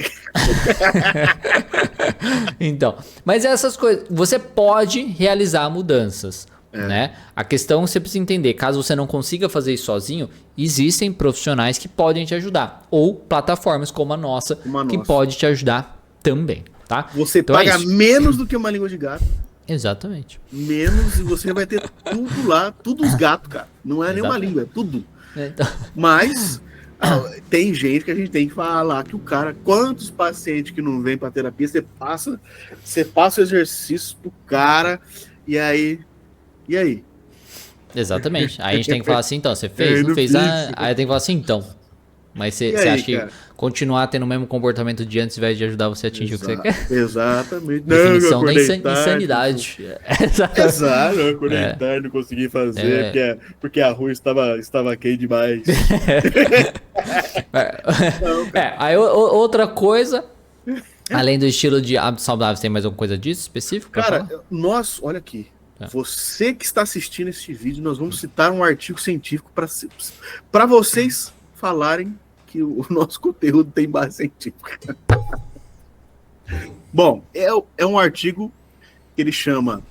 Então, mas essas coisas, você pode realizar mudanças, né? A questão você precisa entender, caso você não consiga fazer isso sozinho, existem profissionais que podem te ajudar, ou plataformas como a nossa, Como a que nossa. pode te ajudar também, tá? Você Então é paga isso. menos do que uma língua de gato. Exatamente. Menos, e você vai ter tudo lá, tudo os gatos, cara. Não é nenhuma Exatamente. língua, é tudo. Então, Mas tem gente que a gente tem que falar que o cara, quantos pacientes que não vêm pra terapia, você passa o exercício pro cara, e aí? exatamente. Aí a gente tem que falar assim, então, você fez? Eu Não não fez? fiz. Aí tem que falar assim, então. Mas você E aí, acha que cara? continuar tendo o mesmo comportamento de antes, ao invés de ajudar você a atingir o que você quer? Exatamente. Definição eu da acordei tarde, insanidade. Exato, eu acordei É. tarde, não consegui fazer, porque a rua estava quente demais. Aí outra coisa, além do estilo de hábitos saudáveis, tem mais alguma coisa disso específico? pra Cara, falar? nós, olha aqui. Tá. Você que está assistindo esse vídeo, nós vamos citar um artigo científico para vocês falarem que o nosso conteúdo tem base científica. Bom, é um artigo que ele chama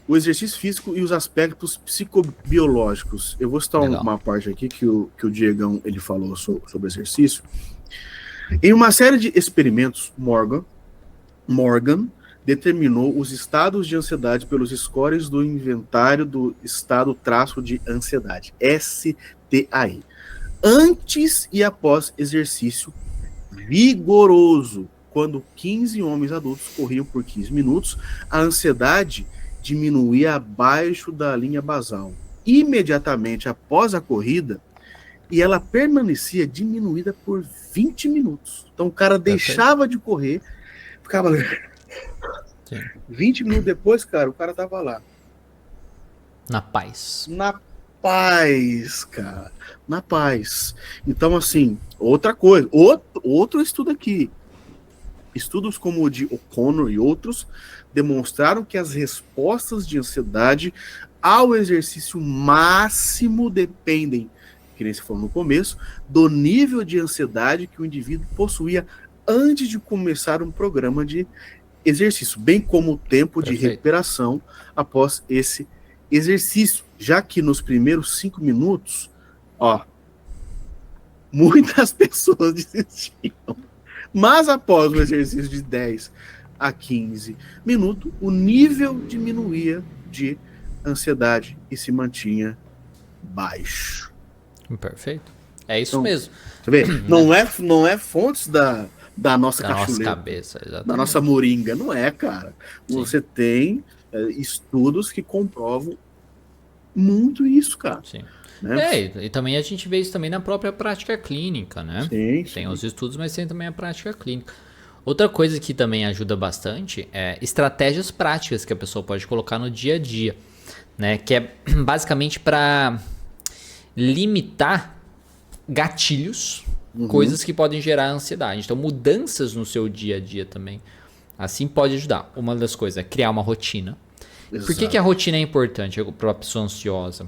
O Exercício Físico e os Aspectos Psicobiológicos. Eu vou citar Legal. uma parte aqui que o Diegão ele falou sobre exercício. Em uma série de experimentos, Morgan determinou os estados de ansiedade pelos scores do inventário do estado-traço de ansiedade, STAI, antes e após exercício vigoroso. Quando 15 homens adultos corriam por 15 minutos, a ansiedade diminuía abaixo da linha basal. Imediatamente após a corrida, e ela permanecia diminuída por 20 minutos. Então o cara deixava de correr, ficava... Sim. 20 minutos depois, cara, o cara tava lá. Na paz. Na paz, cara. Na paz. Então, assim, outra coisa. Outro estudo aqui. Estudos como o de O'Connor e outros demonstraram que as respostas de ansiedade ao exercício máximo dependem, que nem se falou no começo, do nível de ansiedade que o indivíduo possuía antes de começar um programa de exercício, bem como o tempo de Perfeito. recuperação após esse exercício, já que nos primeiros 5 minutos, muitas pessoas desistiam. Mas após o exercício de 10 a 15 minutos, o nível diminuía de ansiedade e se mantinha baixo. Perfeito. É isso Então, mesmo. Você vê? Não é fontes da nossa Da nossa cachoeira, cabeça, exatamente. da nossa moringa, não é, cara. Sim. Você tem estudos que comprovam muito isso, cara. Sim. Né? E também a gente vê isso também na própria prática clínica, né? Sim, Tem sim. os estudos, mas tem também a prática clínica. Outra coisa que também ajuda bastante é estratégias práticas que a pessoa pode colocar no dia a dia, né? Que é basicamente para limitar gatilhos, coisas que podem gerar ansiedade. Então, mudanças no seu dia a dia também. Assim pode ajudar. Uma das coisas é criar uma rotina. Por que a rotina é importante para a pessoa ansiosa?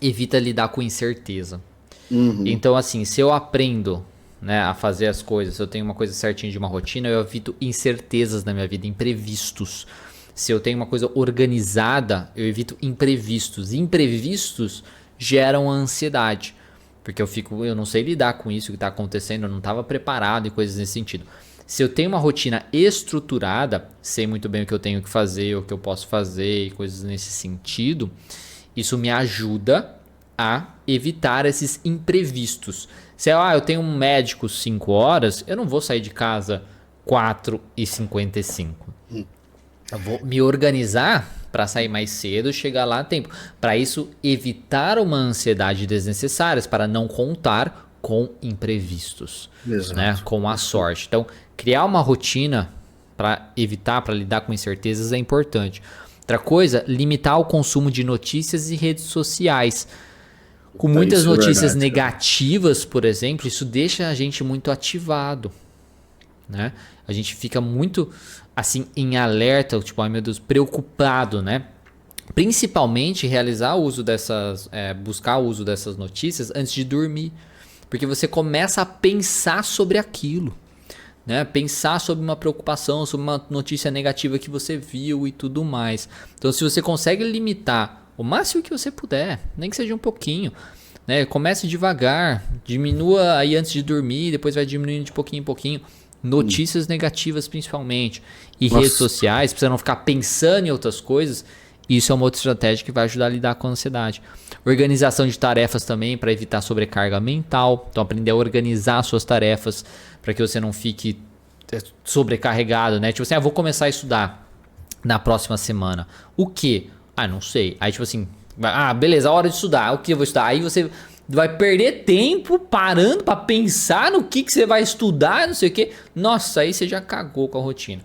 Evita lidar com incerteza. Então, assim, se eu aprendo, né, a fazer as coisas, se eu tenho uma coisa certinha de uma rotina, eu evito incertezas na minha vida, imprevistos. Se eu tenho uma coisa organizada, eu evito imprevistos. Imprevistos geram ansiedade. Porque eu não sei lidar com isso que está acontecendo, eu não estava preparado e coisas nesse sentido. Se eu tenho uma rotina estruturada, sei muito bem o que eu tenho que fazer, o que eu posso fazer e coisas nesse sentido, isso me ajuda a evitar esses imprevistos. Se eu tenho um médico 5 horas, eu não vou sair de casa 4h55. Eu vou me organizar para sair mais cedo, chegar lá a tempo. Para isso, evitar uma ansiedade desnecessária, para não contar com imprevistos, né? Com a sorte. Então, criar uma rotina para evitar, para lidar com incertezas é importante. Outra coisa, limitar o consumo de notícias e redes sociais. Com muitas notícias negativas, por exemplo, isso deixa a gente muito ativado, né? A gente fica muito assim em alerta, tipo, ai meu Deus, preocupado, né? Principalmente realizar o uso buscar o uso dessas notícias antes de dormir, porque você começa a pensar sobre aquilo, né? Pensar sobre uma preocupação, sobre uma notícia negativa que você viu e tudo mais. Então, se você consegue limitar o máximo que você puder, nem que seja um pouquinho, né? Comece devagar, diminua aí antes de dormir, depois vai diminuindo de pouquinho em pouquinho. Notícias negativas principalmente. E redes sociais, pra você não ficar pensando em outras coisas. Isso é uma outra estratégia que vai ajudar a lidar com a ansiedade. Organização de tarefas também, para evitar sobrecarga mental. Então, aprender a organizar suas tarefas para que você não fique sobrecarregado, né? Tipo assim, vou começar a estudar na próxima semana. O quê? Não sei. Aí, tipo assim, beleza, hora de estudar. O que eu vou estudar? Aí você vai perder tempo parando para pensar no que você vai estudar, não sei o quê. Nossa, aí você já cagou com a rotina.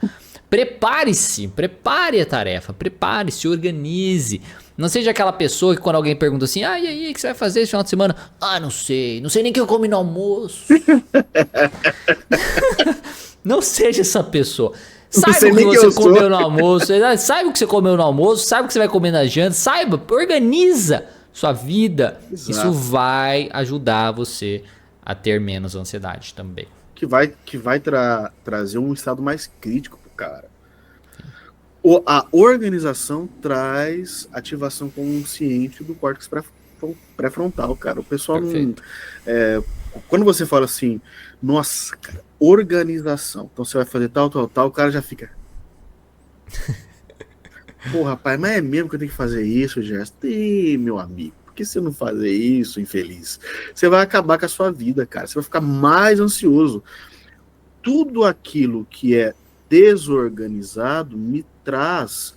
Prepare-se, prepare a tarefa, prepare-se, organize. Não seja aquela pessoa que quando alguém pergunta assim, e aí, o que você vai fazer esse final de semana? Não sei nem o que eu comi no almoço. Não seja essa pessoa. Saiba o que você comeu no almoço, saiba o que você comeu no almoço, saiba o que você vai comer na janta, saiba, organiza sua vida. Exato. Isso vai ajudar você a ter menos ansiedade também. Que vai trazer um estado mais crítico pro cara. A organização traz ativação consciente do córtex pré-frontal, cara. O pessoal não... quando você fala assim, nossa, cara, organização, então você vai fazer tal, o cara já fica... Pô, rapaz, mas é mesmo que eu tenho que fazer isso, Gerson? Meu amigo, por que você não fazer isso, infeliz? Você vai acabar com a sua vida, cara. Você vai ficar mais ansioso. Tudo aquilo que é desorganizado me traz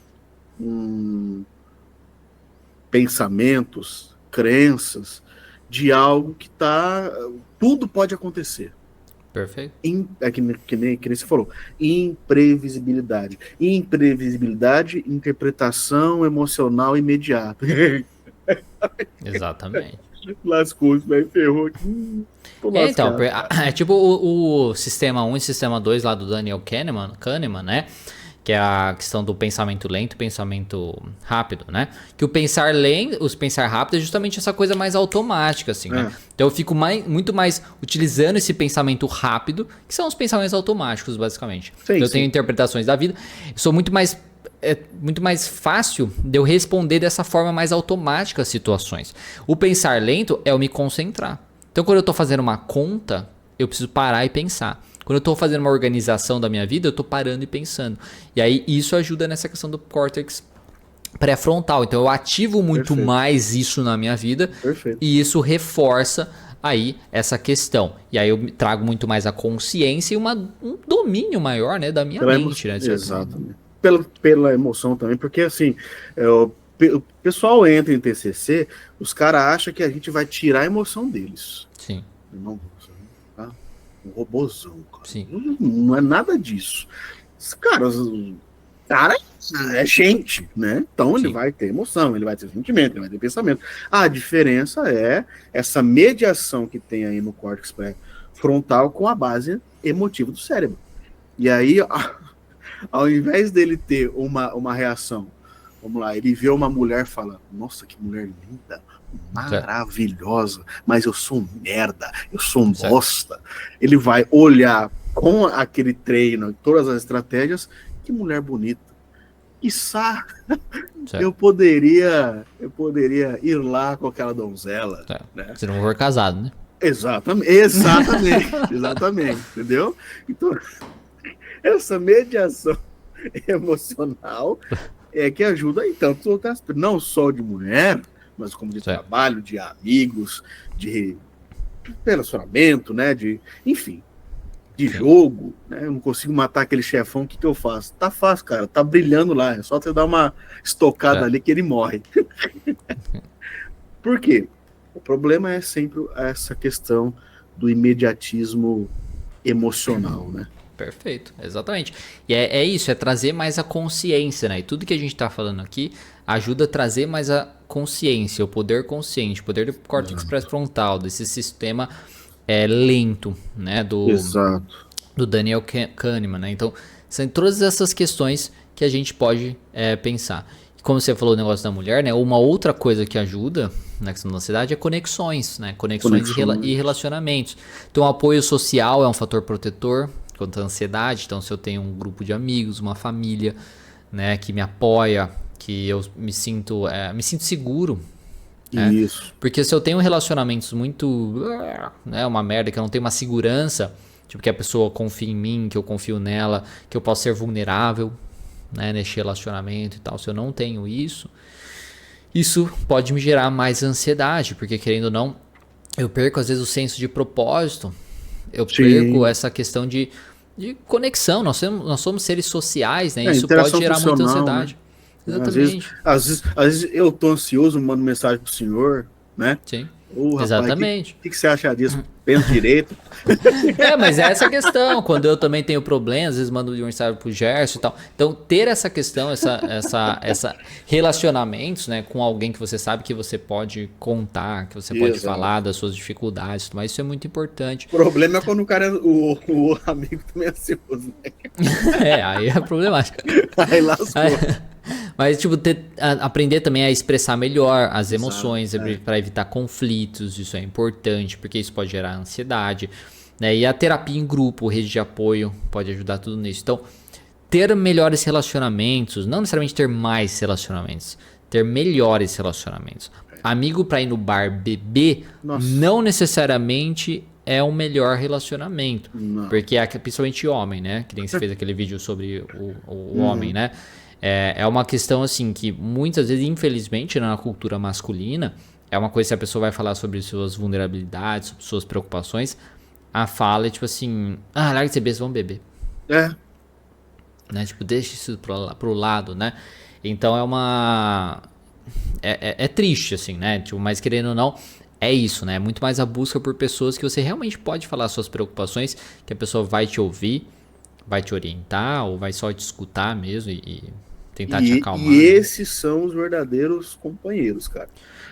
pensamentos, crenças de algo que tudo pode acontecer. Perfeito. Que nem você falou, imprevisibilidade. Imprevisibilidade, interpretação emocional imediata. Exatamente. Lascou, ferrou aqui. Então, é tipo o Sistema 1 e Sistema 2 lá do Daniel Kahneman, né? Que é a questão do pensamento lento e pensamento rápido, né? Que o pensar rápido é justamente essa coisa mais automática, assim, né? Então eu fico muito mais utilizando esse pensamento rápido, que são os pensamentos automáticos, basicamente. Eu tenho interpretações da vida, sou muito mais... É muito mais fácil de eu responder dessa forma mais automática às situações. O pensar lento é eu me concentrar. Então, quando eu estou fazendo uma conta, eu preciso parar e pensar. Quando eu estou fazendo uma organização da minha vida, eu estou parando e pensando. E aí, isso ajuda nessa questão do córtex pré-frontal. Então, eu ativo muito mais isso na minha vida. E isso reforça aí essa questão. E aí, eu trago muito mais a consciência e um domínio maior, né, da minha mente. Né, exatamente. Pela emoção também, porque assim, o pessoal entra em TCC, os caras acham que a gente vai tirar a emoção deles. Sim. Não, tá? Um robôzão, cara. Sim. Não é nada disso. Cara é gente, né? Então ele vai ter emoção, ele vai ter sentimento, ele vai ter pensamento. A diferença é essa mediação que tem aí no córtex pré-frontal com a base emotiva do cérebro. E aí... Ao invés dele ter uma reação, vamos lá, ele vê uma mulher e fala, nossa, que mulher linda, maravilhosa, mas eu sou um merda, eu sou um bosta. Ele vai olhar com aquele treino, todas as estratégias, que mulher bonita. quiçá, Certo. eu poderia ir lá com aquela donzela, Certo. né? Se não for casado, né? Exatamente, entendeu? Então, essa mediação emocional é que ajuda em tantas outras, não só de mulher, mas como de Certo. trabalho, de amigos, de relacionamento, né? Enfim, de Sim. jogo, né? Eu não consigo matar aquele chefão, o que eu faço? Tá fácil, cara, tá brilhando lá, é só você dar uma estocada Certo. ali que ele morre. Por quê? O problema é sempre essa questão do imediatismo emocional, né? Perfeito, exatamente. E é isso, é trazer mais a consciência, né? E tudo que a gente tá falando aqui ajuda a trazer mais a consciência, o poder consciente, o poder do córtex pré-frontal, desse sistema lento, né? Exato. Do Daniel Kahneman, né? Então, são todas essas questões que a gente pode pensar. E como você falou o negócio da mulher, né? Uma outra coisa que ajuda na questão da ansiedade é conexões, né? Conexões e relacionamentos. Então, o apoio social é um fator protetor contra a ansiedade. Então, se eu tenho um grupo de amigos, uma família, né, que me apoia, que eu me sinto seguro, né? Isso. Porque se eu tenho relacionamentos muito, né, uma merda, que eu não tenho uma segurança, tipo, que a pessoa confia em mim, que eu confio nela, que eu posso ser vulnerável, né, nesse relacionamento e tal. Se eu não tenho isso pode me gerar mais ansiedade, porque querendo ou não, eu perco às vezes o senso de propósito, eu perco essa questão de conexão. Nós somos seres sociais, né? Isso pode Interação gerar muita funcional, né? ansiedade. Exatamente. Às vezes eu tô ansioso, mando mensagem pro senhor, né? Sim. Ô, rapaz, Exatamente. o que você acha disso? Pensa direito. Mas é essa questão. Quando eu também tenho problemas, às vezes mando de mensagem pro Gerson e tal. Então, ter essa questão, essa relacionamentos, né, com alguém que você sabe que você pode contar, que você pode falar das suas dificuldades, mas isso é muito importante. O problema é quando o cara, o amigo também é ansioso, né? Aí é problemático. Aí lascou. Mas, tipo, aprender também a expressar melhor as emoções para evitar conflitos, isso é importante, porque isso pode gerar ansiedade, né? E a terapia em grupo, rede de apoio, pode ajudar tudo nisso. Então, ter melhores relacionamentos, não necessariamente ter mais relacionamentos, ter melhores relacionamentos. Amigo para ir no bar beber, não necessariamente é um melhor relacionamento. Não. Porque principalmente homem, né? Que nem você fez aquele vídeo sobre o homem, né? É uma questão assim que muitas vezes, infelizmente, na cultura masculina, é uma coisa que a pessoa vai falar sobre suas vulnerabilidades, sobre suas preocupações. A fala é tipo assim: larga de ser besta, vamos beber. Né? Tipo, deixa isso pro lado, né? Então é uma. É triste, assim, né? Tipo, mas querendo ou não, é isso, né? É muito mais a busca por pessoas que você realmente pode falar suas preocupações, que a pessoa vai te ouvir, vai te orientar, ou vai só te escutar mesmo e tentar te acalmar. E esses são os verdadeiros companheiros, cara.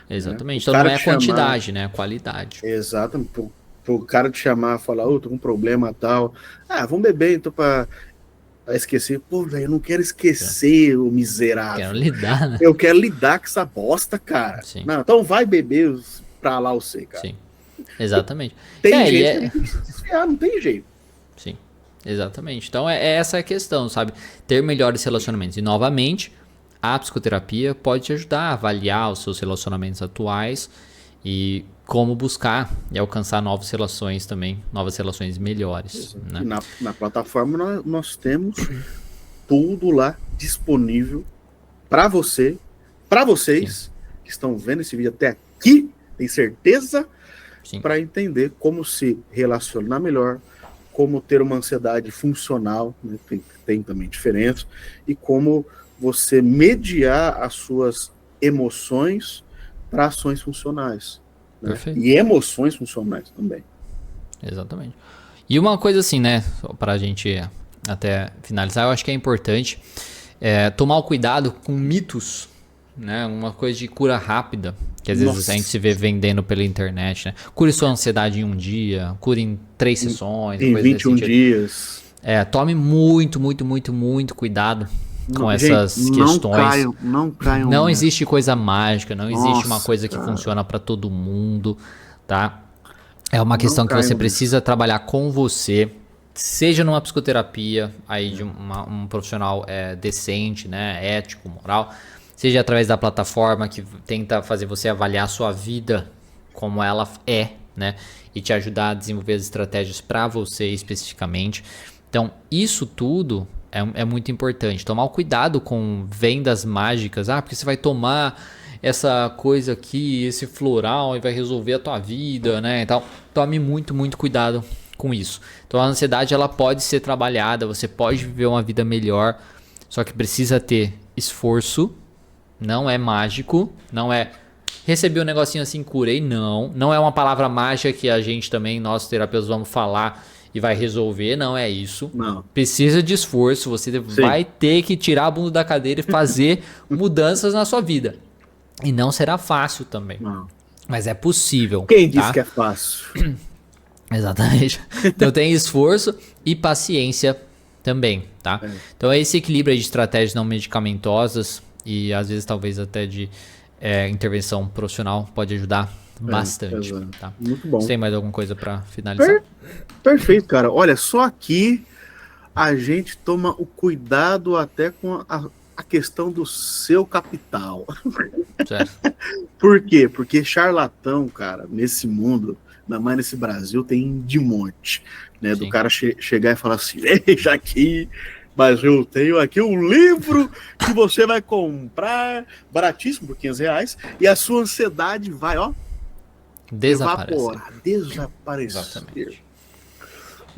Exatamente. Então não é a quantidade, né? É a qualidade. Exatamente. Pro cara te chamar e falar, tô com um problema tal. Vamos beber então pra esquecer. Pô, velho, eu não quero esquecer o miserável. Quero lidar, né? Eu quero lidar com essa bosta, cara. Sim. Não, então vai beber pra lá você, cara. Sim. Exatamente. Tem gente que tem que se desfiar, não tem jeito. Sim. Exatamente. Então essa a questão, sabe? Ter melhores relacionamentos. E novamente, a psicoterapia pode te ajudar a avaliar os seus relacionamentos atuais e como buscar e alcançar novas relações também, novas relações melhores. Né? Na plataforma nós temos tudo lá disponível para você, para vocês que estão vendo esse vídeo até aqui, tem certeza, para entender como se relacionar melhor, como ter uma ansiedade funcional, né? Tem também diferença, e como você mediar as suas emoções para ações funcionais. Né? E emoções funcionais também. Exatamente. E uma coisa assim, né, para a gente até finalizar, eu acho que é importante tomar o cuidado com mitos, né, uma coisa de cura rápida, que às vezes a gente se vê vendendo pela internet, né? Cure sua ansiedade em um dia, cure em 3 sessões. Em 21 dias. Tome muito cuidado com essas questões. Não caiam. Não existe coisa mágica, não existe uma coisa que funciona para todo mundo, tá? É uma questão que você precisa trabalhar com você, seja numa psicoterapia aí de um profissional decente, né, ético, moral, seja através da plataforma que tenta fazer você avaliar a sua vida como ela é, né, e te ajudar a desenvolver as estratégias para você especificamente. Então, isso tudo é muito importante. Tomar o cuidado com vendas mágicas, porque você vai tomar essa coisa aqui, esse floral e vai resolver a tua vida, né? Então, tome muito, muito cuidado com isso. Então, a ansiedade ela pode ser trabalhada, você pode viver uma vida melhor, só que precisa ter esforço, não é mágico, não é recebi um negocinho assim, curei, não é uma palavra mágica que a gente também, nós terapeutas, vamos falar e vai resolver, não é isso. Não. Precisa de esforço, você vai ter que tirar a bunda da cadeira e fazer mudanças na sua vida. E não será fácil também. Não. Mas é possível. Quem disse que é fácil? Exatamente. Então tem esforço e paciência também, tá? Então esse equilíbrio aí de estratégias não medicamentosas e às vezes talvez até de intervenção profissional pode ajudar bastante. Tá? Muito bom. Você tem mais alguma coisa para finalizar? Perfeito, cara. Olha, só aqui a gente toma o cuidado até com a questão do seu capital. Certo. Por quê? Porque charlatão, cara, nesse mundo, ainda mais nesse Brasil, tem de monte, né? Sim. Do cara chegar e falar assim, veja aqui, mas eu tenho aqui um livro que você vai comprar baratíssimo, por R$500, e a sua ansiedade vai, ó, evaporar, desaparecer. Exatamente.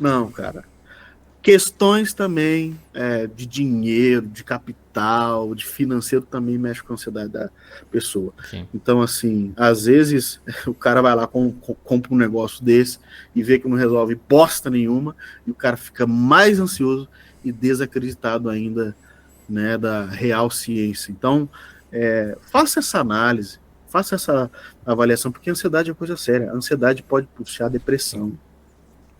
Não, cara. Questões também de dinheiro, de capital, de financeiro também mexe com a ansiedade da pessoa. Sim. Então, assim, às vezes o cara vai lá, compra um negócio desse e vê que não resolve bosta nenhuma, e o cara fica mais ansioso e desacreditado ainda, né, da real ciência. Então, faça essa análise, faça essa avaliação, porque a ansiedade é uma coisa séria. A ansiedade pode puxar a depressão.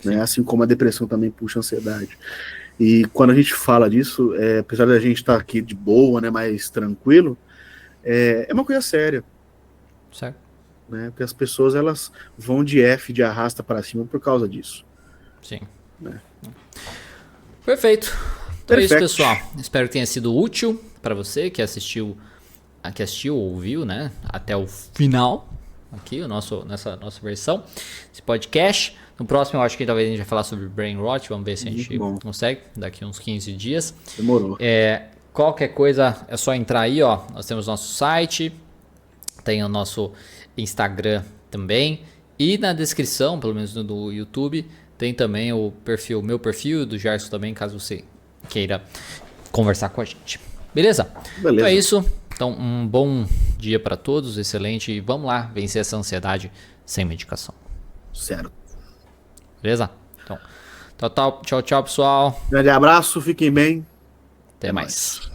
Né? Assim como a depressão também puxa a ansiedade. E quando a gente fala disso, apesar da gente estar aqui de boa, né, mais tranquilo, é uma coisa séria. Certo. Né? Porque as pessoas elas vão de arrasta para cima por causa disso. Sim. Né? Perfeito. Então é isso, pessoal. Espero que tenha sido útil para você que assistiu ou ouviu, né, até o final aqui, nessa nossa versão, esse podcast. No próximo, eu acho que talvez a gente vai falar sobre Brain Rot. Vamos ver se a gente consegue daqui uns 15 dias. Demorou. Qualquer coisa é só entrar aí, ó. Nós temos nosso site, tem o nosso Instagram também. E na descrição, pelo menos no YouTube, tem também o meu perfil do Gerson também, caso você queira conversar com a gente. Beleza? Então é isso. Então, um bom dia para todos, excelente. E vamos lá vencer essa ansiedade sem medicação. Certo. Beleza? Então, tchau, pessoal. Grande abraço, fiquem bem. Até mais.